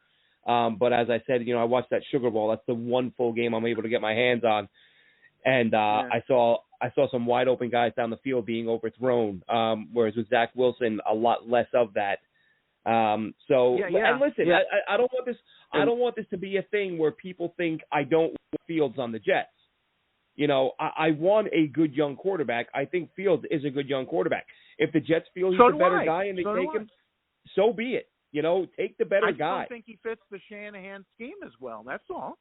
But as I said, I watched that Sugar Bowl. That's the one full game I'm able to get my hands on. And I saw some wide open guys down the field being overthrown, whereas with Zack Wilson, a lot less of that. And listen, yeah. I don't want this to be a thing where people think I don't want Fields on the Jets. You know, I want a good young quarterback. I think Fields is a good young quarterback. If the Jets feel he's a better guy and they take him, so be it. You know, take the better guy. I don't think he fits the Shanahan scheme as well. That's all.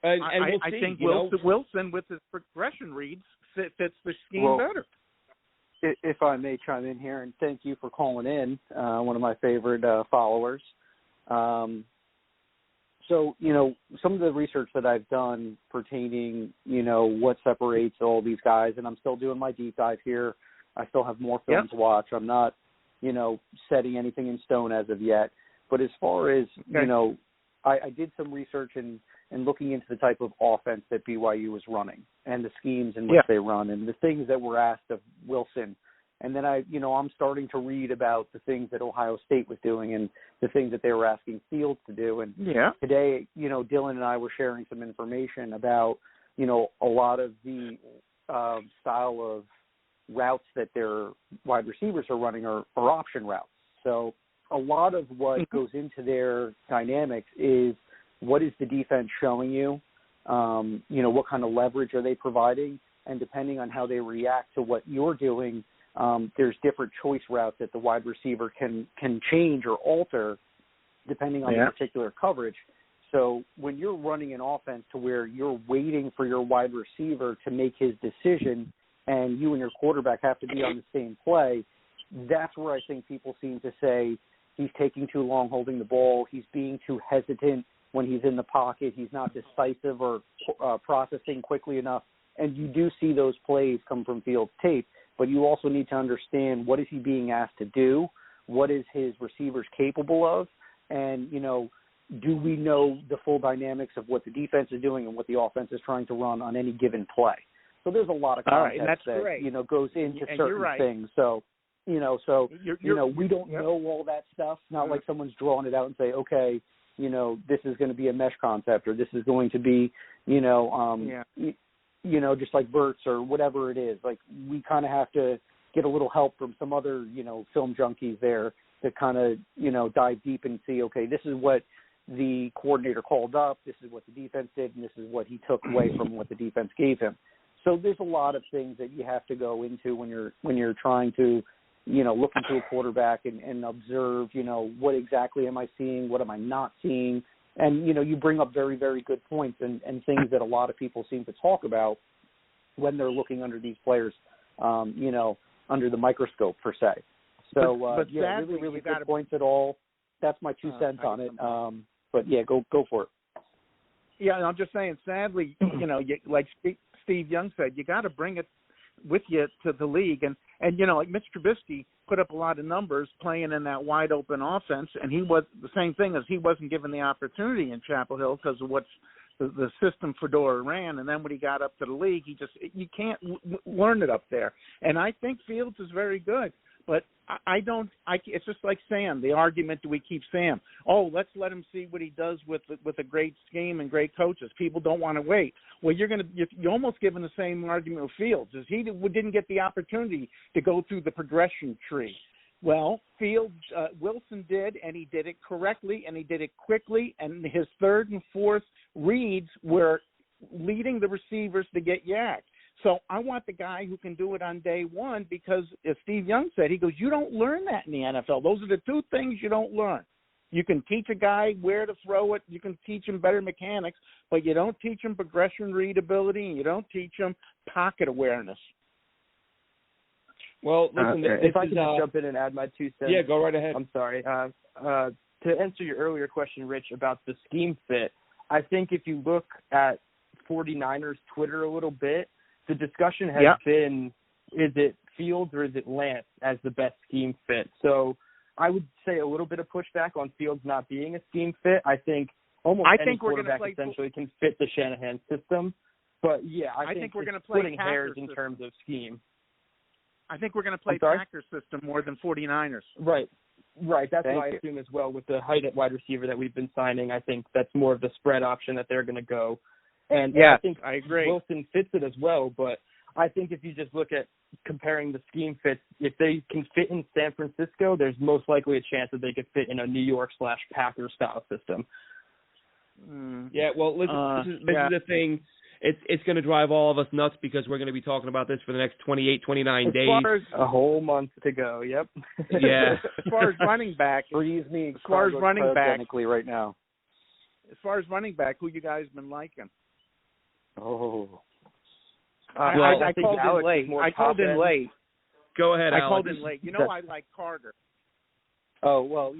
And we'll see. I think Wilson with his progression reads fits the scheme better. If I may chime in here, and thank you for calling in, one of my favorite followers. So, you know, some of the research that I've done pertaining, you know, what separates all these guys, and I'm still doing my deep dive here. I still have more film to watch. I'm not, you know, setting anything in stone as of yet. But as far as, you know, I did some research and looking into the type of offense that BYU was running and the schemes in which they run and the things that were asked of Wilson. And then I'm starting to read about the things that Ohio State was doing and the things that they were asking Fields to do. And today, you know, Dylan and I were sharing some information about, you know, a lot of the style of routes that their wide receivers are running are option routes. So a lot of what goes into their dynamics is what is the defense showing you? You know, what kind of leverage are they providing? And depending on how they react to what you're doing, there's different choice routes that the wide receiver can change or alter depending on the particular coverage. So when you're running an offense to where you're waiting for your wide receiver to make his decision and you and your quarterback have to be on the same play, that's where I think people seem to say he's taking too long holding the ball, he's being too hesitant when he's in the pocket, he's not decisive or processing quickly enough. And you do see those plays come from Fields' tape, but you also need to understand what is he being asked to do, what is his receivers capable of, and, you know, do we know the full dynamics of what the defense is doing and what the offense is trying to run on any given play. So there's a lot of context that, you know, goes into certain things. So, you know, we don't know all that stuff. It's not like someone's drawing it out and say, okay, you know, this is going to be a mesh concept or this is going to be, you know, you know, just like Verts or whatever it is. Like, we kind of have to get a little help from some other, you know, film junkies there to kind of, you know, dive deep and see, okay, this is what the coordinator called up, this is what the defense did, and this is what he took away from what the defense gave him. So there's a lot of things that you have to go into when you're trying to, you know, look into a quarterback and observe, you know, what exactly am I seeing, what am I not seeing. And, you know, you bring up very, very good points and things that a lot of people seem to talk about when they're looking under these players, you know, under the microscope, per se. So, but yeah, sadly, really good points at all. That's my 2 cents on it. But, yeah, go for it. Yeah, and I'm just saying, sadly, you know, like Steve Young said, you got to bring it with you to the league. And you know, like Mitch Trubisky put up a lot of numbers playing in that wide open offense, and he was the same thing as he wasn't given the opportunity in Chapel Hill because of what's the system Fedora ran. And then when he got up to the league, you can't learn it up there. And I think Fields is very good, but it's just like Sam, the argument, do we keep Sam? Oh, let's let him see what he does with a great scheme and great coaches. People don't want to wait. Well, you're almost giving the same argument with Fields, as he didn't get the opportunity to go through the progression tree. Well, Wilson did, and he did it correctly, and he did it quickly, and his third and fourth reads were leading the receivers to get yacked. So I want the guy who can do it on day one because, as Steve Young said, he goes, you don't learn that in the NFL. Those are the two things you don't learn. You can teach a guy where to throw it. You can teach him better mechanics, but you don't teach him progression readability, and you don't teach him pocket awareness. Well, listen, if I could just jump in and add my 2 cents. Yeah, go right ahead. I'm sorry. To answer your earlier question, Rich, about the scheme fit, I think if you look at 49ers Twitter a little bit, the discussion has been, is it Fields or is it Lance as the best scheme fit? So I would say a little bit of pushback on Fields not being a scheme fit. I think any quarterback essentially can fit the Shanahan system. But, yeah, I think we're going to play splitting hairs in terms of scheme. I think we're going to play Packers system more than 49ers. Right. That's what I assume as well with the height at wide receiver that we've been signing. I think that's more of the spread option that they're going to go. And I think I agree. Wilson fits it as well, but I think if you just look at comparing the scheme fits, if they can fit in San Francisco, there's most likely a chance that they could fit in a New York/Packers style system. Yeah, well, listen, this is the thing. it's going to drive all of us nuts because we're going to be talking about this for the next 28, 29 days. As far as a whole month to go. Yep. Yeah. As far as running back, Freeze me. As far as running back, right now. As far as running back, who you guys been liking? Oh. I called in late. Go ahead, I Alex. called in late. You know, I like Carter. Oh, well,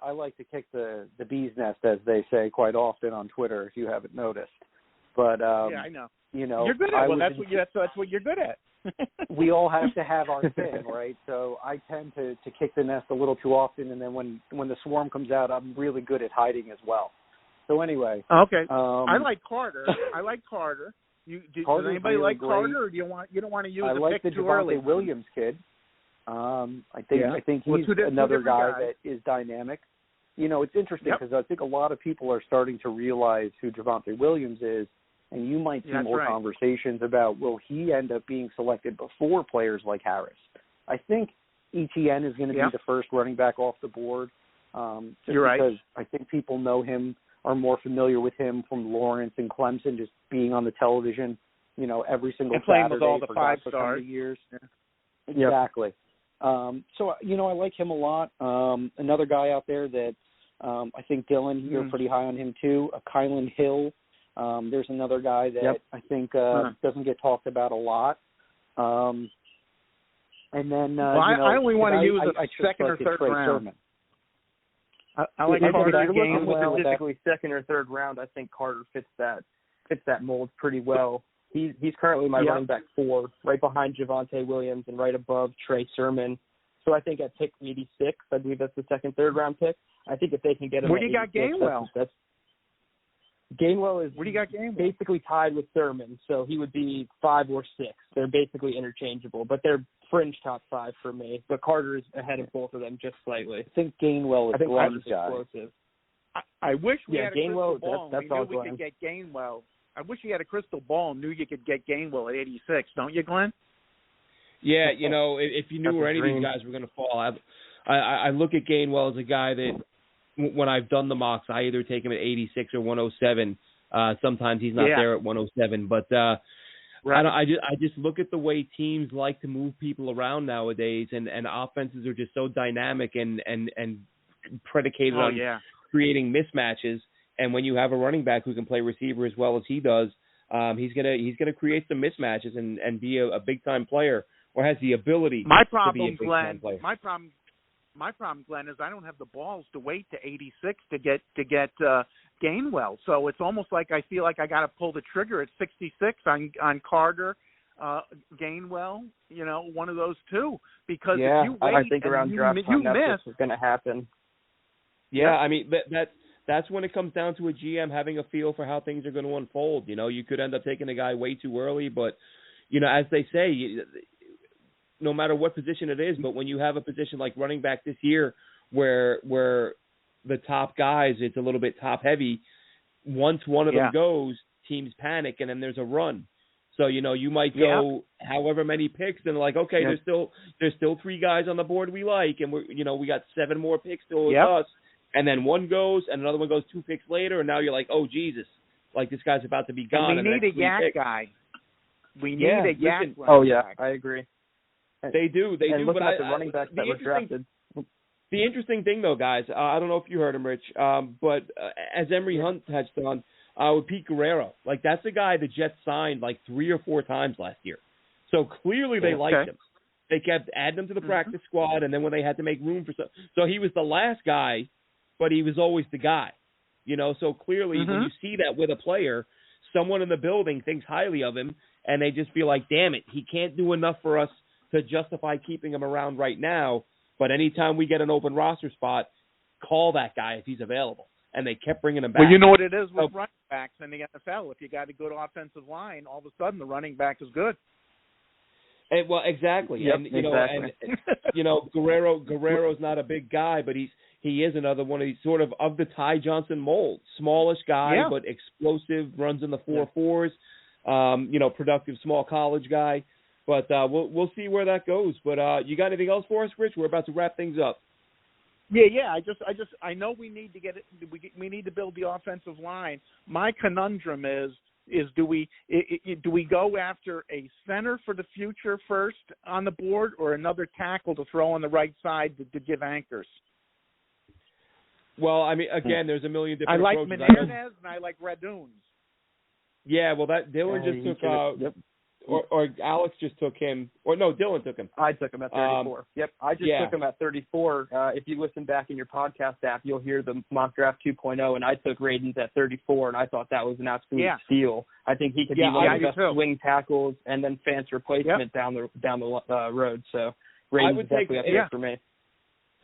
I like to kick the bee's nest, as they say quite often on Twitter, if you haven't noticed. But, yeah, I know. You're good at it. Well, that's what you're good at. We all have to have our thing, right? So I tend to kick the nest a little too often, and then when the swarm comes out, I'm really good at hiding as well. So anyway. Okay. I like Carter. Does anybody really like great. Carter, or you don't want to use the like pick the too early? Javonte Williams kid. I think he's two another guy guys. that is dynamic. It's interesting because I think a lot of people are starting to realize who Javonte Williams is, and you might see more conversations about will he end up being selected before players like Harris. I think ETN is going to be the first running back off the board. You're right. Because I think people know him, are more familiar with him from Lawrence and Clemson, just being on the television, every single and playing Saturday with all the for 5-stars. Years. Yeah. Exactly. So I like him a lot. Another guy out there that I think Dylan, you're pretty high on him too. Keelan Hill. There's another guy that I think doesn't get talked about a lot. And then I only want to use a second or third Trey round. Sermon. I like Carter Gainwell, Gainwell. typically second or third round. I think Carter fits that mold pretty well. He's currently my running back 4, right behind Javonte Williams and right above Trey Sermon. So I think at pick 86, I believe that's the second, third round pick. I think if they can get him, where do you got Gainwell? Gainwell is where do you got Gainwell? basically tied with Sermon, so he would be 5 or 6. They're basically interchangeable, but they're fringe top 5 for me. But Carter is ahead of both of them just slightly. I think Gainwell is Glenn's guy. Explosive. I wish we had a Gainwell, crystal ball. That's we all knew Glenn. we could get Gainwell. I wish you had a crystal ball and knew you could get Gainwell at 86. Don't you, Glenn? Yeah, if you knew where any of these guys were going to fall, I look at Gainwell as a guy that when I've done the mocks, I either take him at 86 or 107. Sometimes he's not there at 107, but I just look at the way teams like to move people around nowadays, and offenses are just so dynamic and predicated on creating mismatches. And when you have a running back who can play receiver as well as he does, he's gonna create some mismatches and be a big time player, or has the ability to be a big time player. My problem, Glenn, is I don't have the balls to wait to 86 to get Gainwell. So it's almost like I feel like I got to pull the trigger at 66 on Carter, Gainwell. One of those two. Because if you wait, I think around draft time that's what's going to happen. Yeah, I mean that's when it comes down to a GM having a feel for how things are going to unfold. You could end up taking a guy way too early, but as they say, no matter what position it is, but when you have a position like running back this year where the top guys, it's a little bit top heavy, once one of them goes, teams panic and then there's a run. So, you might go however many picks and like, okay, there's still 3 guys on the board we like, and we got 7 more picks still with us. And then one goes and another one goes 2 picks later, and now you're like, oh Jesus, like this guy's about to be gone. And we need a yak guy. We need a yak. Oh yeah, I agree. They do. And looking at the running backs that were drafted. The interesting thing, though, guys, I don't know if you heard him, Rich, but as Emory Hunt touched on, with Pete Guerrero, like that's a guy the Jets signed like 3 or 4 times last year. So clearly they liked him. They kept adding him to the practice squad, and then when they had to make room for so he was the last guy, but he was always the guy. So clearly when you see that with a player, someone in the building thinks highly of him, and they just feel like, damn it, he can't do enough for us to justify keeping him around right now. But anytime we get an open roster spot, call that guy if he's available. And they kept bringing him back. Well, you know what it is with running backs in the NFL. If you got a good offensive line, all of a sudden the running back is good. Well, exactly. Yep, and Guerrero's not a big guy, but he is another one of these sort of the Ty Johnson mold. Smallish guy, but explosive, runs in the 4.4s. Productive small college guy. But we'll see where that goes. But you got anything else for us, Rich? We're about to wrap things up. Yeah. I know we need to we need to build the offensive line. My conundrum is is do we go after a center for the future first on the board, or another tackle to throw on the right side to give anchors? Well, I mean, again, there's a million different I like approaches. Menendez and I like Raduns. Yeah, well, that Dylan just took or Alex just took him, or no, Dylan took him. I took him at 34. Yep, I just took him at 34. If you listen back in your podcast app, you'll hear the mock draft 2.0, and I took Radens at 34, and I thought that was an absolute steal. I think he could be one of the best swing tackles and then Fant's replacement down the road. So Radens is definitely up there for me.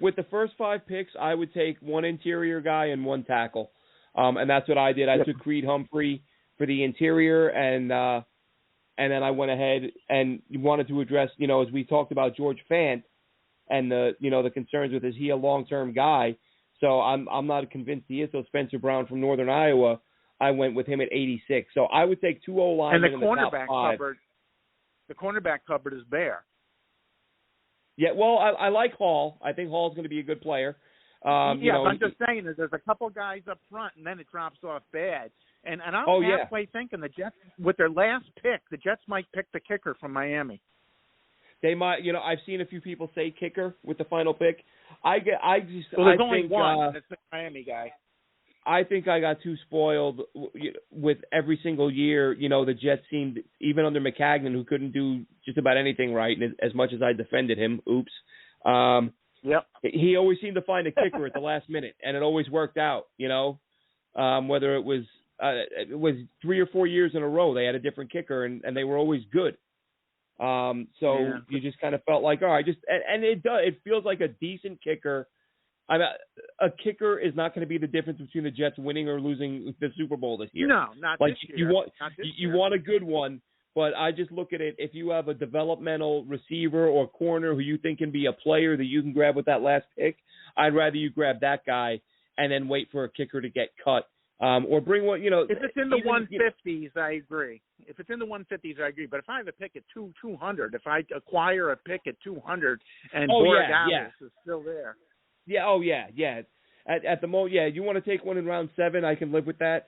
With the first 5 picks, I would take one interior guy and one tackle, and that's what I did. I took Creed Humphrey for the interior, and then I went ahead and wanted to address, as we talked about George Fant and the concerns with, is he a long-term guy? So I'm not convinced he is. So Spencer Brown from Northern Iowa, I went with him at 86. So I would take 2 O-linemen in the top 5. The cornerback cupboard is bare. Yeah, well, I like Hall. I think Hall's going to be a good player. I'm just saying that there's a couple guys up front, and then it drops off bad. And I'm halfway thinking the Jets, with their last pick, the Jets might pick the kicker from Miami. They might. I've seen a few people say kicker with the final pick. There's only one. It's the Miami guy. I think I got too spoiled with every single year. The Jets seemed, even under McCagnon, who couldn't do just about anything right, and as much as I defended him, he always seemed to find a kicker at the last minute, and it always worked out. Whether it was 3 or 4 years in a row, they had a different kicker, and they were always good. You just kind of felt like, all right, it feels like a decent kicker. A kicker is not going to be the difference between the Jets winning or losing the Super Bowl this year. No, not this year. You want a good one, but I just look at it. If you have a developmental receiver or corner who you think can be a player that you can grab with that last pick, I'd rather you grab that guy and then wait for a kicker to get cut. Or bring one, If it's in the 150s, I agree. If it's in the 150s, I agree. But if I have a pick at 200, if I acquire a pick at 200 and Borregales is still there. Yeah, At the moment, you want to take one in round 7, I can live with that.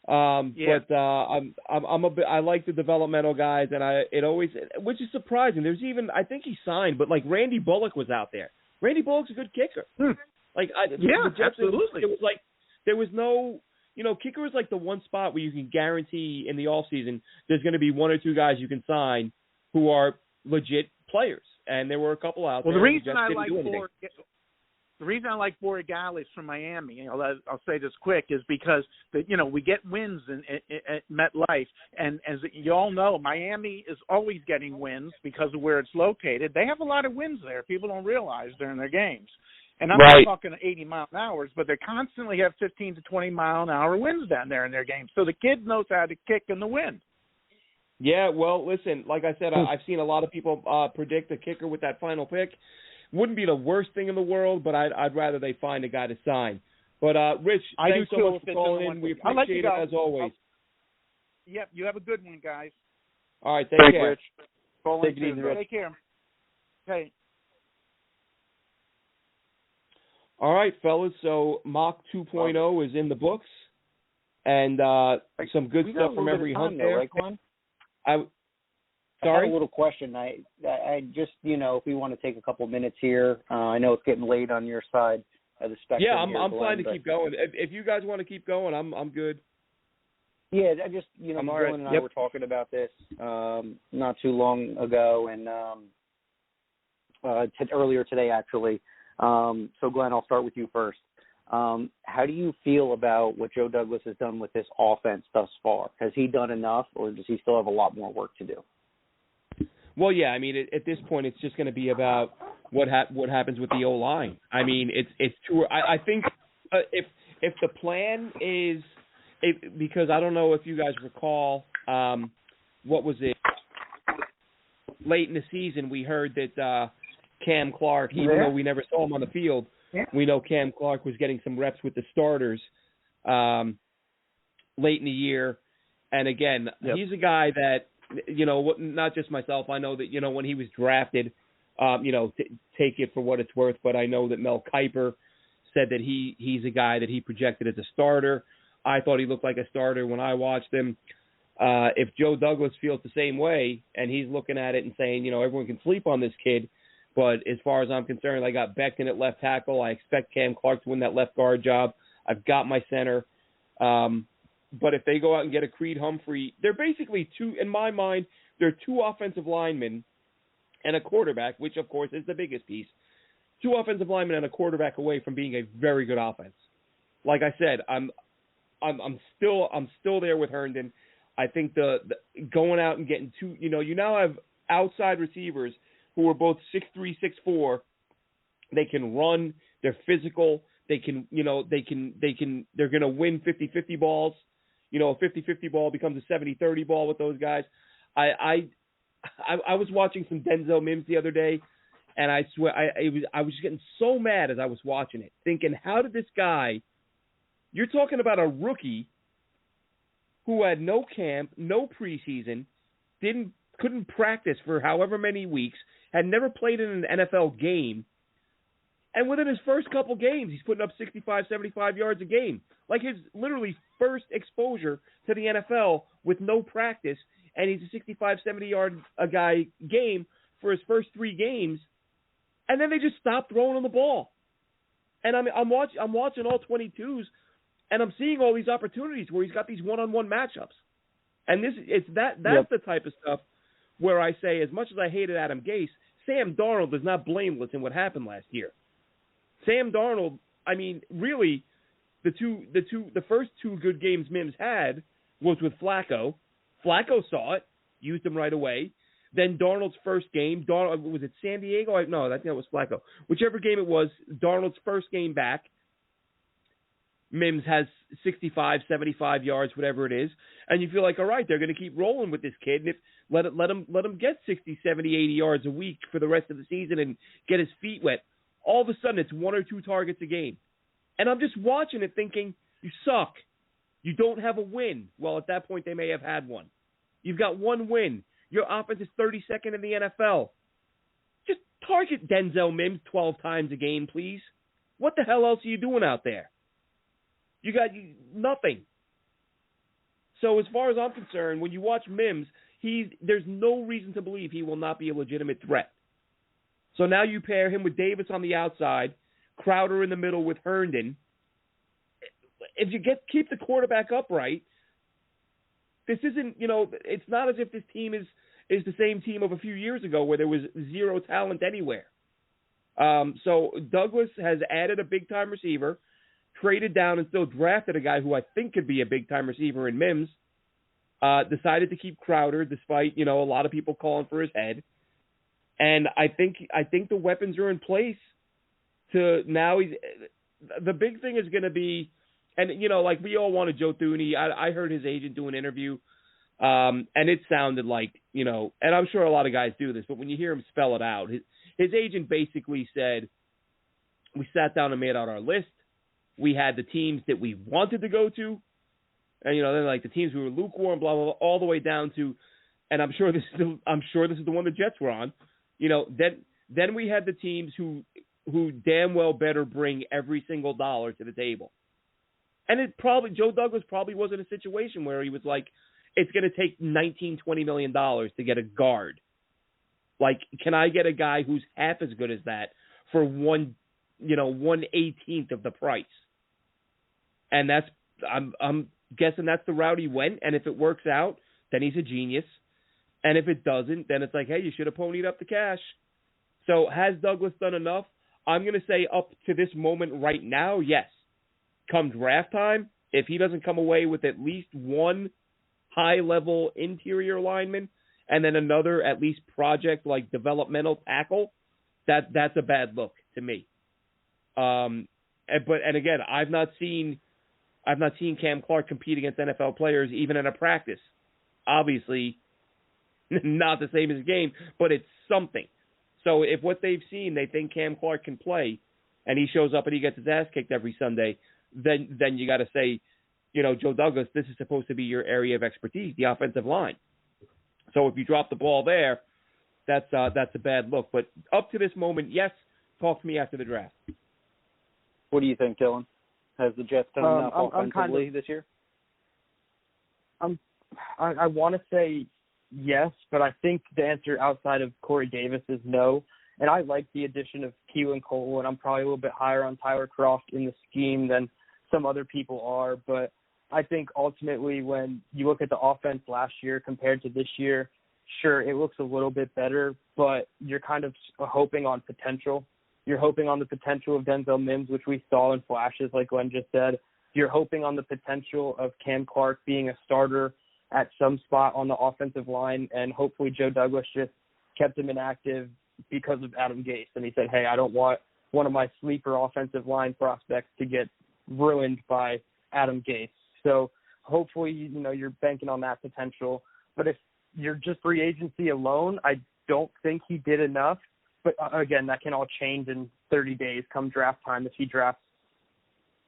But I like the developmental guys, and it always, which is surprising. There's even, I think he signed, but like Randy Bullock was out there. Randy Bullock's a good kicker. Absolutely. It was like there was no. Kicker is like the one spot where you can guarantee in the offseason there's going to be 1 or 2 guys you can sign who are legit players, and there were a couple out there. The reason I like Borregales from Miami, I'll say this quick, is because we get wins at MetLife, and as you all know, Miami is always getting wins because of where it's located. They have a lot of wins there. People don't realize during their games. And I'm not talking 80 mile an hour, but they constantly have 15 to 20 mile an hour winds down there in their games. So the kid knows how to kick in the wind. Yeah, well, listen, like I said, I've seen a lot of people predict a kicker with that final pick. Wouldn't be the worst thing in the world, but I'd rather they find a guy to sign. But, Rich, thanks so much for calling in. We appreciate it as always. Yep, you have a good one, guys. All right, take care. Rich. Take it easy, Rich. Take care. Okay. All right, fellas, so Mock 2.0 is in the books, and some good stuff from every hunt there. I have a little question. I just, if we want to take a couple minutes here, I know it's getting late on your side of the spectrum. Yeah, I'm fine to keep going. If you guys want to keep going, I'm good. Yeah, I just, Dylan and I were talking about this not too long ago, and earlier today, actually. So, Glenn, I'll start with you first. How do you feel about what Joe Douglas has done with this offense thus far? Has he done enough, or does he still have a lot more work to do? Well, yeah, I mean, at this point, it's just going to be about what happens with the O-line. I mean, it's too. I think if the plan is, because I don't know if you guys recall, what was it? Late in the season, we heard that Cam Clark, even though we never saw him on the field, we know Cam Clark was getting some reps with the starters late in the year. And again, he's a guy that, not just myself, I know that, when he was drafted, take it for what it's worth, but I know that Mel Kiper said that he's a guy that he projected as a starter. I thought he looked like a starter when I watched him. if Joe Douglas feels the same way and he's looking at it and saying, everyone can sleep on this kid, but as far as I'm concerned, I got Becton at left tackle. I expect Cam Clark to win that left guard job. I've got my center. But if they go out and get a Creed Humphrey, they're basically in my mind, they're two offensive linemen and a quarterback, which of course is the biggest piece. Two offensive linemen and a quarterback away from being a very good offense. Like I said, I'm still there with Herndon. I think the going out and getting two, you now have outside receivers who are both 6'3", 6'4". They can run. They're physical. They can, they're going to win 50-50 balls. A 50-50 ball becomes a 70-30 ball with those guys. I was watching some Denzel Mims the other day, and I swear I was just getting so mad as I was watching it, thinking, how did this guy? You're talking about a rookie who had no camp, no preseason, couldn't practice for however many weeks, had never played in an NFL game, and within his first couple games, he's putting up 65, 75 yards a game. Like his literally first exposure to the NFL with no practice, and he's a 65, 70-yard a guy game for his first 3 games, and then they just stopped throwing him the ball. And I'm watching all 22s, and I'm seeing all these opportunities where he's got these one-on-one matchups. And that's the type of stuff where I say, as much as I hated Adam Gase, Sam Darnold is not blameless in what happened last year. Sam Darnold, I mean, really, the first 2 good games Mims had was with Flacco. Flacco saw it, used him right away. Then Darnold's first game, was it San Diego? No, I think that was Flacco. Whichever game it was, Darnold's first game back, Mims has 65, 75 yards, whatever it is, and you feel like, all right, they're going to keep rolling with this kid, and let him get 60, 70, 80 yards a week for the rest of the season and get his feet wet. All of a sudden, it's 1 or 2 targets a game. And I'm just watching it thinking, you suck. You don't have a win. Well, at that point, they may have had one. You've got 1 win. Your offense is 32nd in the NFL. Just target Denzel Mims 12 times a game, please. What the hell else are you doing out there? You got nothing. So as far as I'm concerned, when you watch Mims, there's no reason to believe he will not be a legitimate threat. So now you pair him with Davis on the outside, Crowder in the middle with Herndon. If you keep the quarterback upright, this isn't, it's not as if this team is the same team of a few years ago where there was zero talent anywhere. So Douglas has added a big-time receiver, traded down and still drafted a guy who I think could be a big-time receiver in Mims, decided to keep Crowder despite, a lot of people calling for his head. And I think the weapons are in place to now. The big thing is going to be, and like we all wanted Joe Thuney. I heard his agent do an interview, and it sounded like and I'm sure a lot of guys do this, but when you hear him spell it out, his agent basically said, we sat down and made out our list. We had the teams that we wanted to go to, and then like the teams we were lukewarm, blah blah blah, all the way down to, and I'm sure this is the one the Jets were on. Then we had the teams who damn well better bring every single dollar to the table. And Joe Douglas probably was in a situation where he was like, it's going to take $19, $20 million to get a guard. Like, can I get a guy who's half as good as that for 1/18th of the price? And I'm guessing that's the route he went. And if it works out, then he's a genius. And if it doesn't, then it's like, hey, you should have ponied up the cash. So has Douglas done enough? I'm going to say up to this moment right now, yes. Come draft time, if he doesn't come away with at least one high-level interior lineman and then another at least project like developmental tackle, that's a bad look to me. And again, I've not seen Cam Clark compete against NFL players even in a practice. Obviously, not the same as a game, but it's something. So if what they've seen, they think Cam Clark can play, and he shows up and he gets his ass kicked every Sunday, then you got to say, Joe Douglas, this is supposed to be your area of expertise, the offensive line. So if you drop the ball there, that's a bad look. But up to this moment, yes, talk to me after the draft. What do you think, Dylan? Has the Jets done enough offensively this year? I want to say yes, but I think the answer outside of Corey Davis is no. And I like the addition of Keelan Cole, and I'm probably a little bit higher on Tyler Croft in the scheme than some other people are. But I think ultimately when you look at the offense last year compared to this year, sure, it looks a little bit better, but you're kind of hoping on potential. You're hoping on the potential of Denzel Mims, which we saw in flashes, like Glenn just said. You're hoping on the potential of Cam Clark being a starter at some spot on the offensive line, and hopefully Joe Douglas just kept him inactive because of Adam Gase. And he said, hey, I don't want one of my sleeper offensive line prospects to get ruined by Adam Gase. So hopefully, you're banking on that potential. But if you're just free agency alone, I don't think he did enough. But again, that can all change in 30 days come draft time if he drafts,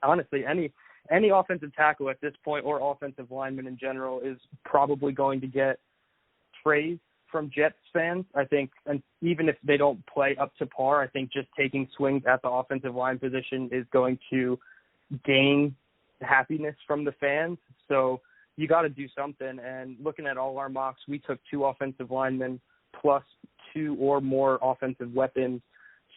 honestly, any offensive tackle at this point or offensive lineman in general is probably going to get praise from Jets fans. I think, and even if they don't play up to par, I think just taking swings at the offensive line position is going to gain happiness from the fans. So you got to do something. And looking at all our mocks, we took 2 offensive linemen plus 2 or more offensive weapons.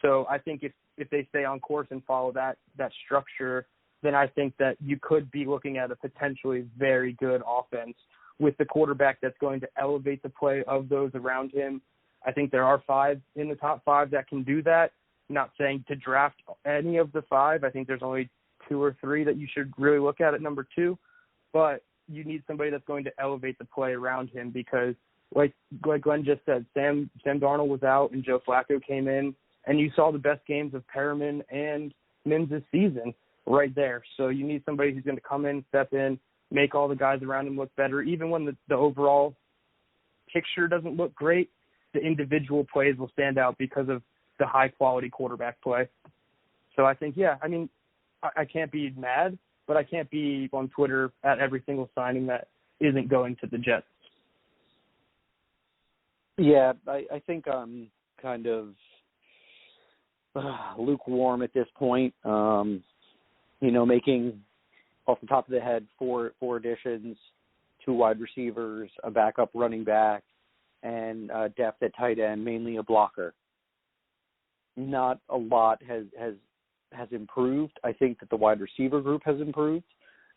So I think if they stay on course and follow that structure, then I think that you could be looking at a potentially very good offense with the quarterback that's going to elevate the play of those around him. I think there are 5 in the top 5 that can do that. I'm not saying to draft any of the 5. I think there's only 2 or 3 that you should really look at number 2. But you need somebody that's going to elevate the play around him because, like Glenn just said, Sam Darnold was out and Joe Flacco came in, and you saw the best games of Perriman and Mims this season right there. So you need somebody who's going to come in, step in, make all the guys around him look better. Even when the overall picture doesn't look great, the individual plays will stand out because of the high-quality quarterback play. So I think, I can't be mad, but I can't be on Twitter at every single signing that isn't going to the Jets. Yeah, I think I'm kind of lukewarm at this point. Making off the top of the head 4 additions, 2 wide receivers, a backup running back, and depth at tight end, mainly a blocker. Not a lot has improved. I think that the wide receiver group has improved.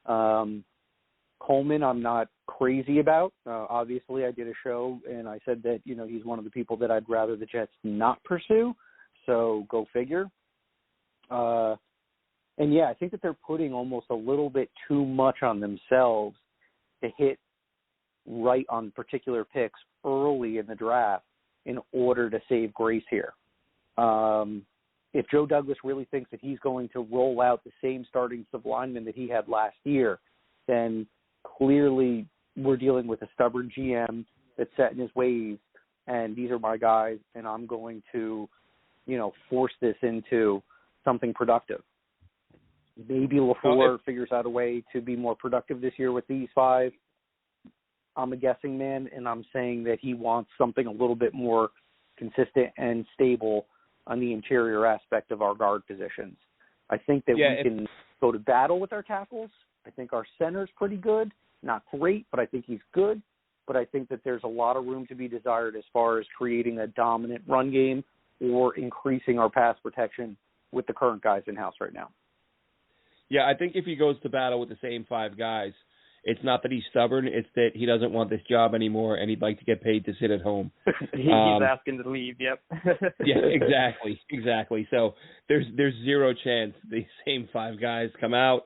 Coleman, I'm not crazy about. Obviously, I did a show, and I said that, he's one of the people that I'd rather the Jets not pursue. So go figure. And, I think that they're putting almost a little bit too much on themselves to hit right on particular picks early in the draft in order to save grace here. If Joe Douglas really thinks that he's going to roll out the same starting lineman that he had last year, then clearly we're dealing with a stubborn GM that's set in his ways, and these are my guys, and I'm going to, force this into something productive. Maybe LaFleur figures out a way to be more productive this year with these 5. I'm a guessing man, and I'm saying that he wants something a little bit more consistent and stable on the interior aspect of our guard positions. I think that we can go to battle with our tackles. I think our center's pretty good. Not great, but I think he's good. But I think that there's a lot of room to be desired as far as creating a dominant run game or increasing our pass protection with the current guys in-house right now. Yeah, I think if he goes to battle with the same 5 guys, it's not that he's stubborn, it's that he doesn't want this job anymore and he'd like to get paid to sit at home. He's asking to leave, yep. Yeah, exactly. So there's 0 chance the same 5 guys come out.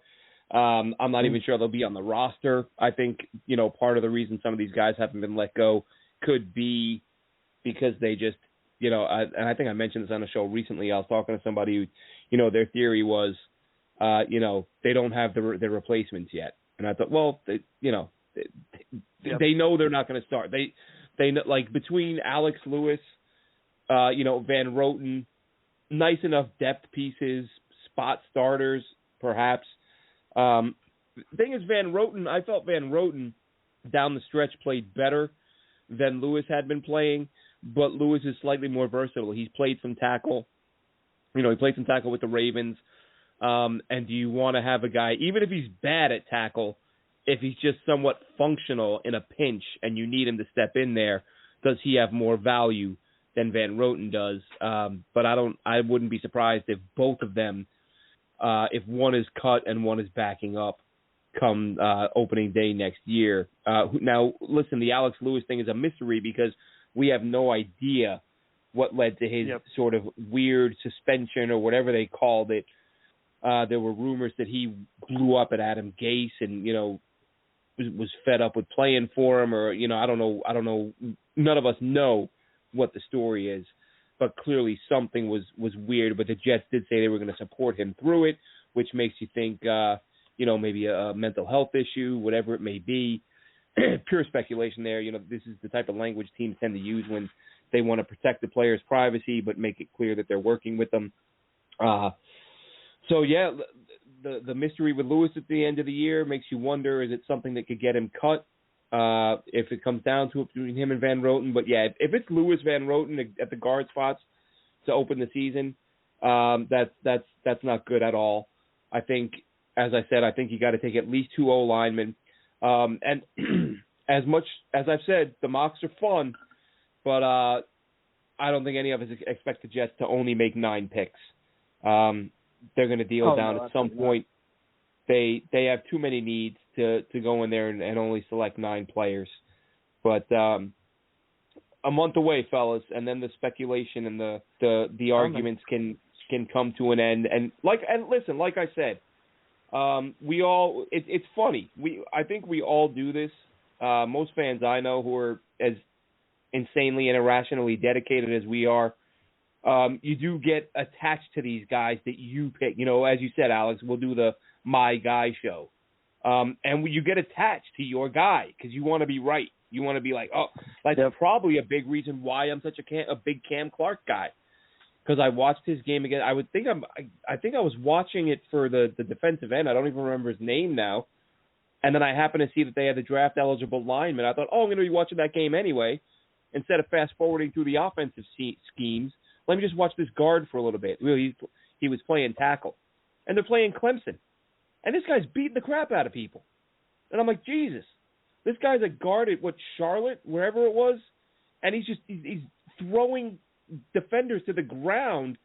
I'm not even sure they'll be on the roster. I think, part of the reason some of these guys haven't been let go could be because they just, and I think I mentioned this on a show recently. I was talking to somebody who, their theory was, they don't have their replacements yet. And I thought, well, they know they're not going to start. They know, like between Alex Lewis, Van Roten, nice enough depth pieces, spot starters, perhaps. Thing is, I felt Van Roten down the stretch played better than Lewis had been playing, but Lewis is slightly more versatile. He's played some tackle. He played some tackle with the Ravens. And do you want to have a guy, even if he's bad at tackle, if he's just somewhat functional in a pinch and you need him to step in there, does he have more value than Van Roten does? But I wouldn't be surprised if both of them, if one is cut and one is backing up come opening day next year. Now, listen, the Alex Lewis thing is a mystery because we have no idea what led to his sort of weird suspension or whatever they called it. There were rumors that he blew up at Adam Gase and, was fed up with playing for him, or, I don't know. None of us know what the story is, but clearly something was weird. But the Jets did say they were going to support him through it, which makes you think, maybe a mental health issue, whatever it may be. Pure speculation there. This is the type of language teams tend to use when they want to protect the player's privacy, but make it clear that they're working with them. So, yeah, the mystery with Lewis at the end of the year makes you wonder, is it something that could get him cut if it comes down to it between him and Van Roten? But, yeah, if it's Lewis, Van Roten at the guard spots to open the season, that's not good at all. I think, as I said, you got to take at least 2 O-linemen. And as much as I've said, the mocks are fun, but I don't think any of us expect the Jets to only make 9 picks. They're going to deal down at some point. They have too many needs to go in there and only select 9 players. But a month away, fellas, and then the speculation and the arguments can come to an end. And listen, like I said, it's funny. I think we all do this. Most fans I know who are as insanely and irrationally dedicated as we are, you do get attached to these guys that you pick. As you said, Alex, we'll do the My Guy show. And you get attached to your guy because you want to be right. You want to be like, that's probably a big reason why I'm such a big Cam Clark guy. Because I watched his game again. I think I was watching it for the defensive end. I don't even remember his name now. And then I happened to see that they had the draft-eligible lineman. I thought, I'm going to be watching that game anyway. Instead of fast-forwarding through the offensive schemes, let me just watch this guard for a little bit. He was playing tackle. And they're playing Clemson. And this guy's beating the crap out of people. And I'm like, Jesus. This guy's a guard at, Charlotte, wherever it was. And he's throwing defenders to the ground,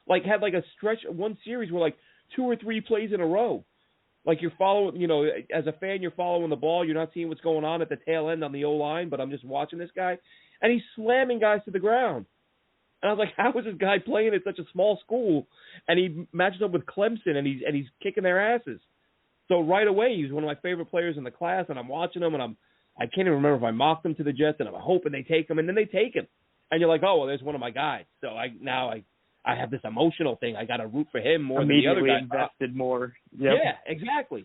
had a stretch, one series where 2 or 3 plays in a row. You're following, as a fan, you're following the ball. You're not seeing what's going on at the tail end on the O-line, but I'm just watching this guy. And he's slamming guys to the ground. And I was like, how is this guy playing at such a small school? And he matches up with Clemson, and he's kicking their asses. So right away, he's one of my favorite players in the class, and I'm watching him, and I can't even remember if I mocked him to the Jets, and I'm hoping they take him, and then they take him. And you're like, there's one of my guys. So I have this emotional thing. I got to root for him more than the other guy. Invested more. Yep. Yeah, exactly.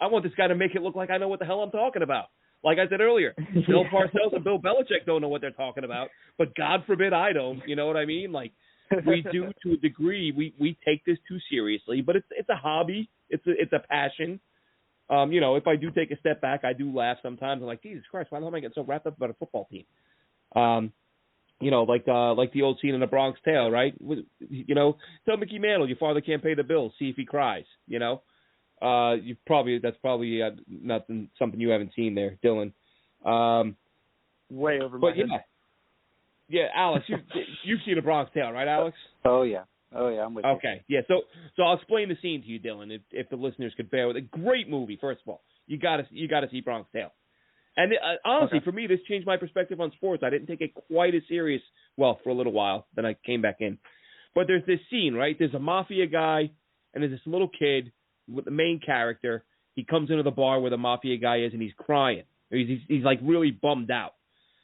I want this guy to make it look like I know what the hell I'm talking about. Like I said earlier, Bill Parcells and Bill Belichick don't know what they're talking about, but God forbid I don't. You know what I mean? We do to a degree. We take this too seriously, but it's a hobby. It's a passion. If I do take a step back, I do laugh sometimes. I'm like, Jesus Christ, why the hell am I getting so wrapped up about a football team? Like the old scene in The Bronx Tale, right? Tell Mickey Mantle your father can't pay the bills. See if he cries. That's probably not something you haven't seen there, Dylan. Way over my head. Yeah, Alex, you've seen The Bronx Tale, right, Alex? Oh yeah, I'm with you. Okay, yeah. So I'll explain the scene to you, Dylan, if the listeners could bear with it. Great movie, first of all. You got to see Bronx Tale. And honestly, for me, this changed my perspective on sports. I didn't take it quite as serious, for a little while. Then I came back in. But there's this scene, right? There's a mafia guy, and there's this little kid with the main character. He comes into the bar where the mafia guy is, and he's crying. He's really bummed out.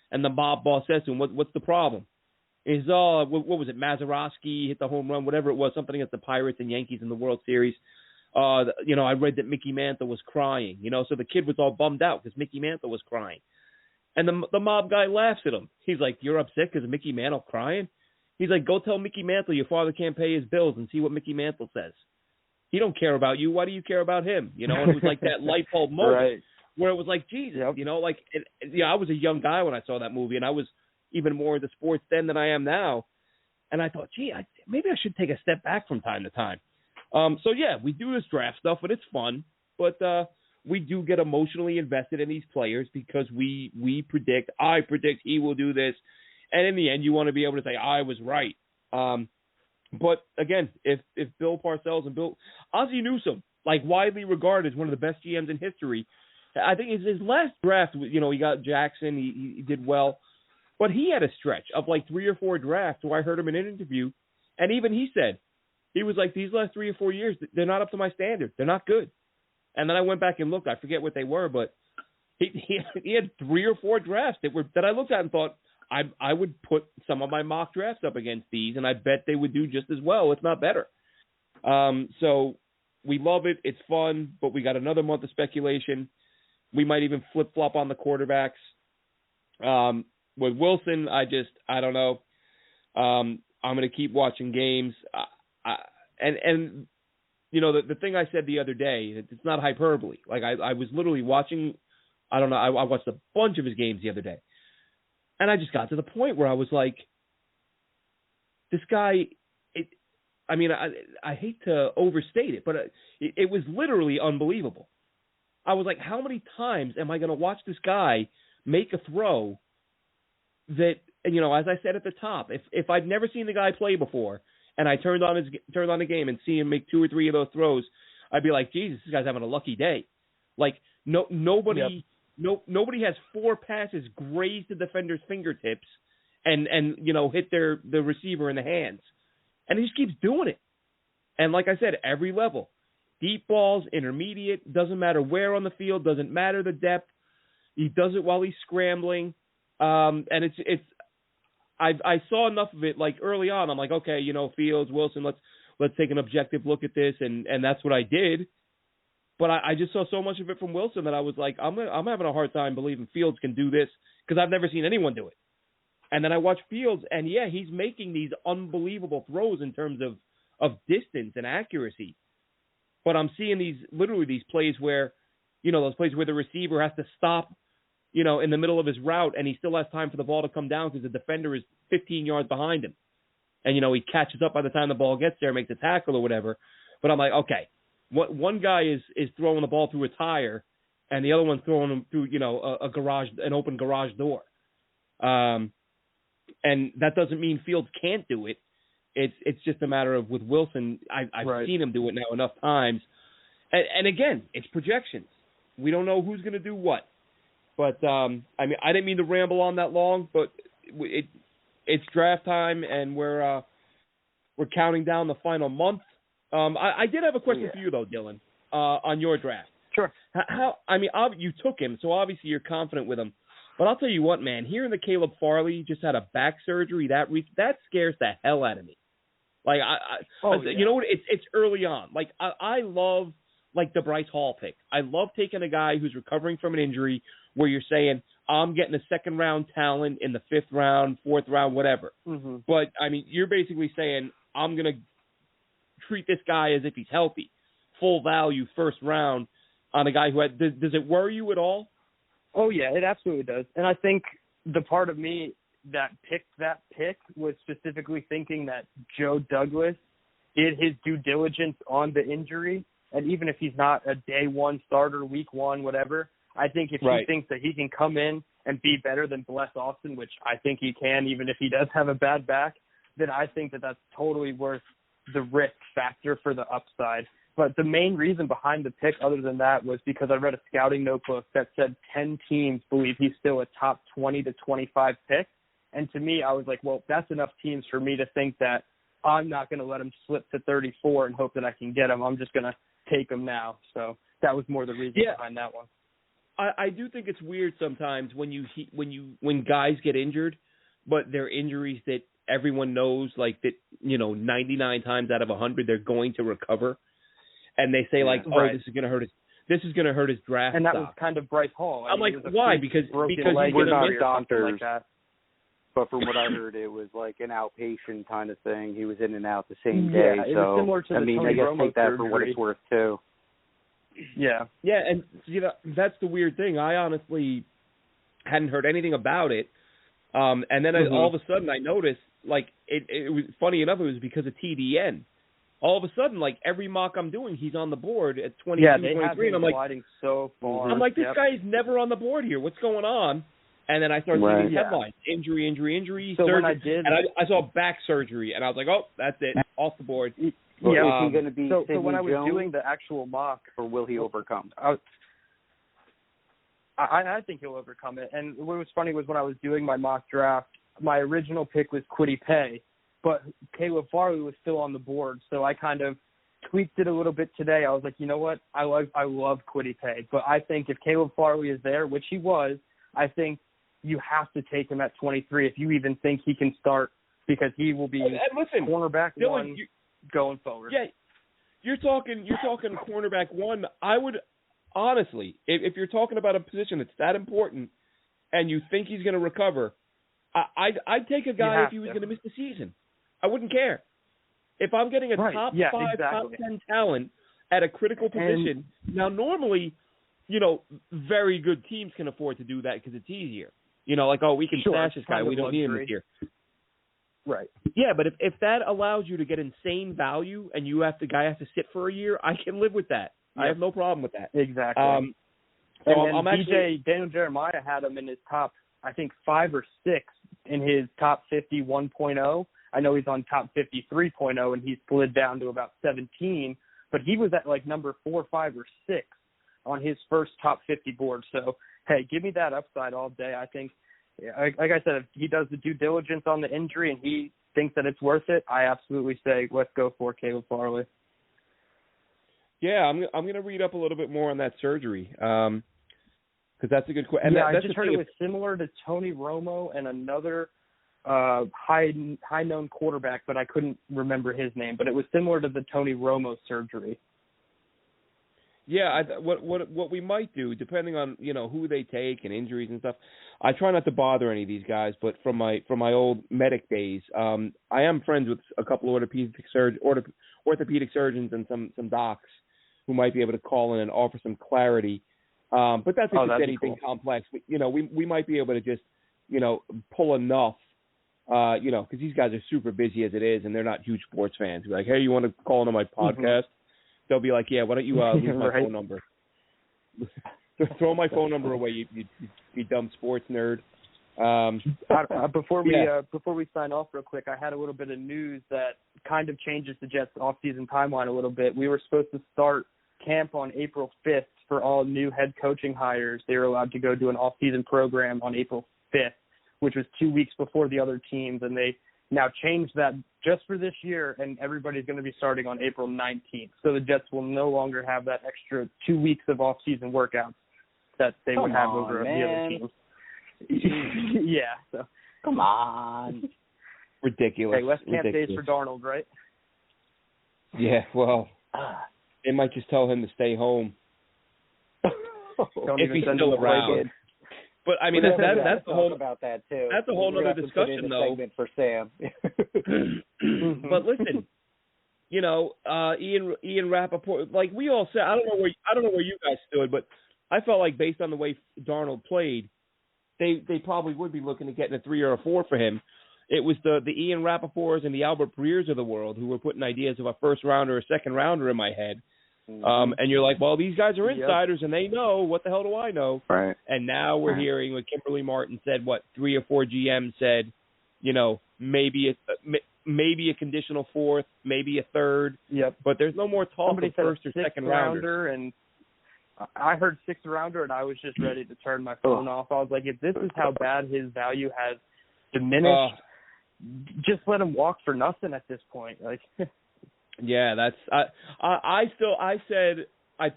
And the mob boss says to him, what's the problem? And he's, what was it, Mazeroski hit the home run, whatever it was, something against the Pirates and Yankees in the World Series. I read that Mickey Mantle was crying, so the kid was all bummed out because Mickey Mantle was crying. And the mob guy laughs at him. He's like, you're upset because of Mickey Mantle crying? He's like, go tell Mickey Mantle your father can't pay his bills and see what Mickey Mantle says. He don't care about you. Why do you care about him? And it was like that light bulb moment right. Where it was like, Jesus, I was a young guy when I saw that movie, and I was even more into sports then than I am now. And I thought, maybe I should take a step back from time to time. We do this draft stuff, and it's fun. But we do get emotionally invested in these players because I predict he will do this. And in the end, you want to be able to say, I was right. But again, if Bill Parcells and Ozzie Newsome, like widely regarded as one of the best GMs in history, I think his last draft, he got Jackson, he did well, but he had a stretch of like 3 or 4 drafts where I heard him in an interview, and even he said, he was like, these last 3 or 4 years, they're not up to my standard. They're not good. And then I went back and looked. I forget what they were, but he had 3 or 4 drafts that I looked at and thought, I would put some of my mock drafts up against these, and I bet they would do just as well, if not better. So we love it. It's fun, but we got another month of speculation. We might even flip-flop on the quarterbacks. With Wilson, I don't know. I'm going to keep watching games. The thing I said the other day, it's not hyperbole. Like, I was literally watching, I watched a bunch of his games the other day. And I just got to the point where I was like, this guy, I hate to overstate it, but it was literally unbelievable. I was like, how many times am I going to watch this guy make a throw that, as I said at the top, if I'd never seen the guy play before and I turned on the game and see him make 2 or 3 of those throws, I'd be like, Jesus, this guy's having a lucky day. Like, nobody... Yep. Nobody has 4 passes graze the defender's fingertips and hit the receiver in the hands. And he just keeps doing it. And like I said, every level. Deep balls, intermediate, doesn't matter where on the field, doesn't matter the depth. He does it while he's scrambling. And I saw enough of it like early on. I'm like, okay, Fields, Wilson, let's take an objective look at this, and that's what I did. But I just saw so much of it from Wilson that I was like, I'm having a hard time believing Fields can do this because I've never seen anyone do it. And then I watched Fields, and yeah, he's making these unbelievable throws in terms of distance and accuracy. But I'm seeing these plays where, those plays where the receiver has to stop, in the middle of his route, and he still has time for the ball to come down because the defender is 15 yards behind him. And, he catches up by the time the ball gets there, makes a tackle or whatever. But I'm like, okay. One guy is throwing the ball through a tire, and the other one's throwing them through, an open garage door. And that doesn't mean Fields can't do it. It's just a matter of with Wilson, I've seen him do it now enough times. And again, it's projections. We don't know who's going to do what. But I didn't mean to ramble on that long, but it's draft time, and we're counting down the final month. I did have a question for you, though, Dylan, on your draft. Sure. You took him, so obviously you're confident with him. But I'll tell you what, man, hearing that Caleb Farley just had a back surgery, that scares the hell out of me. Like, you know what? It's early on. Like, I love, like, the Bryce Hall pick. I love taking a guy who's recovering from an injury where you're saying, I'm getting a second-round talent in the 5th round, 4th round, whatever. Mm-hmm. But, you're basically saying, I'm going to treat this guy as if he's healthy, full value, 1st round on a guy who does it worry you at all? Oh, yeah, it absolutely does. And I think the part of me that picked that pick was specifically thinking that Joe Douglas did his due diligence on the injury. And even if he's not a day 1 starter, week 1, whatever, I think if he thinks that he can come in and be better than Bless Austin, which I think he can, even if he does have a bad back, then I think that that's totally worth the risk factor for the upside. But the main reason behind the pick other than that was because I read a scouting notebook that said 10 teams believe he's still a top 20 to 25 pick. And to me, I was like, well, that's enough teams for me to think that I'm not going to let him slip to 34 and hope that I can get him. I'm just going to take him now. So that was more the reason behind that one. I do think it's weird sometimes when guys get injured, but they're injuries that everyone knows, like that, 99 times out of 100 they're going to recover, and they say this is going to hurt his. This is going to hurt his draft. And that stock. was kind of Bryce Hall. I'm like, why? Because we're not doctors. Like that. But from what I heard, it was like an outpatient kind of thing. He was in and out the same day. Yeah, it was similar to the Tony I guess Romo take that surgery. for what it's worth too. Yeah, and that's the weird thing. I honestly hadn't heard anything about it, and then all of a sudden I noticed, like it was funny enough. It was because of TDN. all of a sudden, like every mock I'm doing, he's on the board at 22, yeah, they 23, have been and I'm like, sliding so far. I'm like, this guy is never on the board here. What's going on? And then I started seeing these headlines: injury, So surgery. when I did, and I saw back surgery, and I was like, oh, that's it, off the board. Is he going to be so when I was Jones, doing the actual mock, or will he overcome? I think he'll overcome it. And what was funny was when I was doing my mock draft, my original pick was Kwity Paye, but Caleb Farley was still on the board, so I kind of tweaked it a little bit today. I was like, you know what? I love Kwity Paye, but I think if Caleb Farley is there, which he was, I think you have to take him at 23 if you even think he can start, because he will be cornerback Dylan, one going forward. Yeah, you're talking cornerback one. I would honestly, if you're talking about a position that's that important and you think he's going to recover, I'd take a guy if he was going to miss the season. I wouldn't care. If I'm getting a top 5, top 10 talent at a critical position, now normally, very good teams can afford to do that because it's easier. Like, oh, we can stash this guy. We don't need him this year. Right. Yeah, but if that allows you to get insane value and the guy has to sit for a year, I can live with that. Yep. I have no problem with that. Exactly. So Daniel Jeremiah had him in his top, I think, 5 or 6 in his top 50 1.0. I know he's on top 50 3.0, and he's slid down to about 17, but he was at like number 4, 5, or 6 on his first top 50 board. So, hey, give me that upside all day. I think, like I said, if he does the due diligence on the injury and he thinks that it's worth it, I absolutely say let's go for Caleb Farley. Yeah, I'm going to read up a little bit more on that surgery because that's a good question. Yeah, I just heard it was similar to Tony Romo and another high-known quarterback, but I couldn't remember his name. But it was similar to the Tony Romo surgery. Yeah, what we might do, depending on who they take and injuries and stuff. I try not to bother any of these guys, but from my old medic days, I am friends with a couple of orthopedic surgeons and some docs who might be able to call in and offer some clarity. But that's if it's anything complex. We might be able to just pull enough. Because these guys are super busy as it is, and they're not huge sports fans. We're like, hey, you want to call into my podcast? Mm-hmm. They'll be like, yeah, why don't you leave my phone number? Throw my phone number away, you dumb sports nerd. Before we sign off real quick, I had a little bit of news that kind of changes the Jets' off-season timeline a little bit. We were supposed to start camp on April 5th for all new head coaching hires. They were allowed to go do an off-season program on April 5th, which was 2 weeks before the other teams, and they now changed that just for this year, and everybody's going to be starting on April 19th. So the Jets will no longer have that extra 2 weeks of off-season workouts that they would have over the other teams. Yeah. So come on. Ridiculous. Hey, less camp days for Darnold, right? Yeah, well, they might just tell him to stay home. Don't if he's still around. But I mean, that's the whole about that too. That's a whole other discussion, though. Segment for Sam. But listen, Ian Rappaport, like we all said, I don't know where you guys stood, but I felt like based on the way Darnold played, they probably would be looking to get a 3 or a 4 for him. It was the Ian Rappaports and the Albert Breers of the world who were putting ideas of a first rounder or a second rounder in my head. And you're like, well, these guys are insiders and they know. What the hell do I know? Right. And now we're hearing what Kimberly Martin said. 3 or 4 GMs said, maybe a conditional 4th, maybe a 3rd. Yep. But there's no more talk of first or second rounder. And I heard 6th rounder, and I was just ready to turn my phone off. I was like, if this is how bad his value has diminished, just let him walk for nothing at this point. Like. Yeah, that's I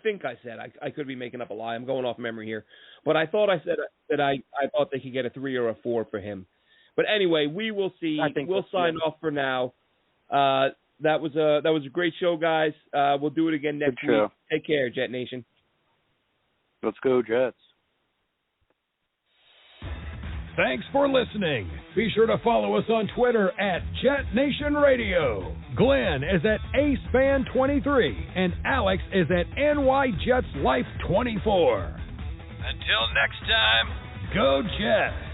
think I said I could be making up a lie. I'm going off memory here, but I thought I said that I thought they could get a 3 or a 4 for him. But anyway, we will see. We'll sign off for now. That was a great show, guys. We'll do it again next week. Take care, Jet Nation. Let's go, Jets. Thanks for listening. Be sure to follow us on Twitter at JetNation Radio. Glenn is at AceFan23 and Alex is at NYJetsLife24. Until next time, go Jets.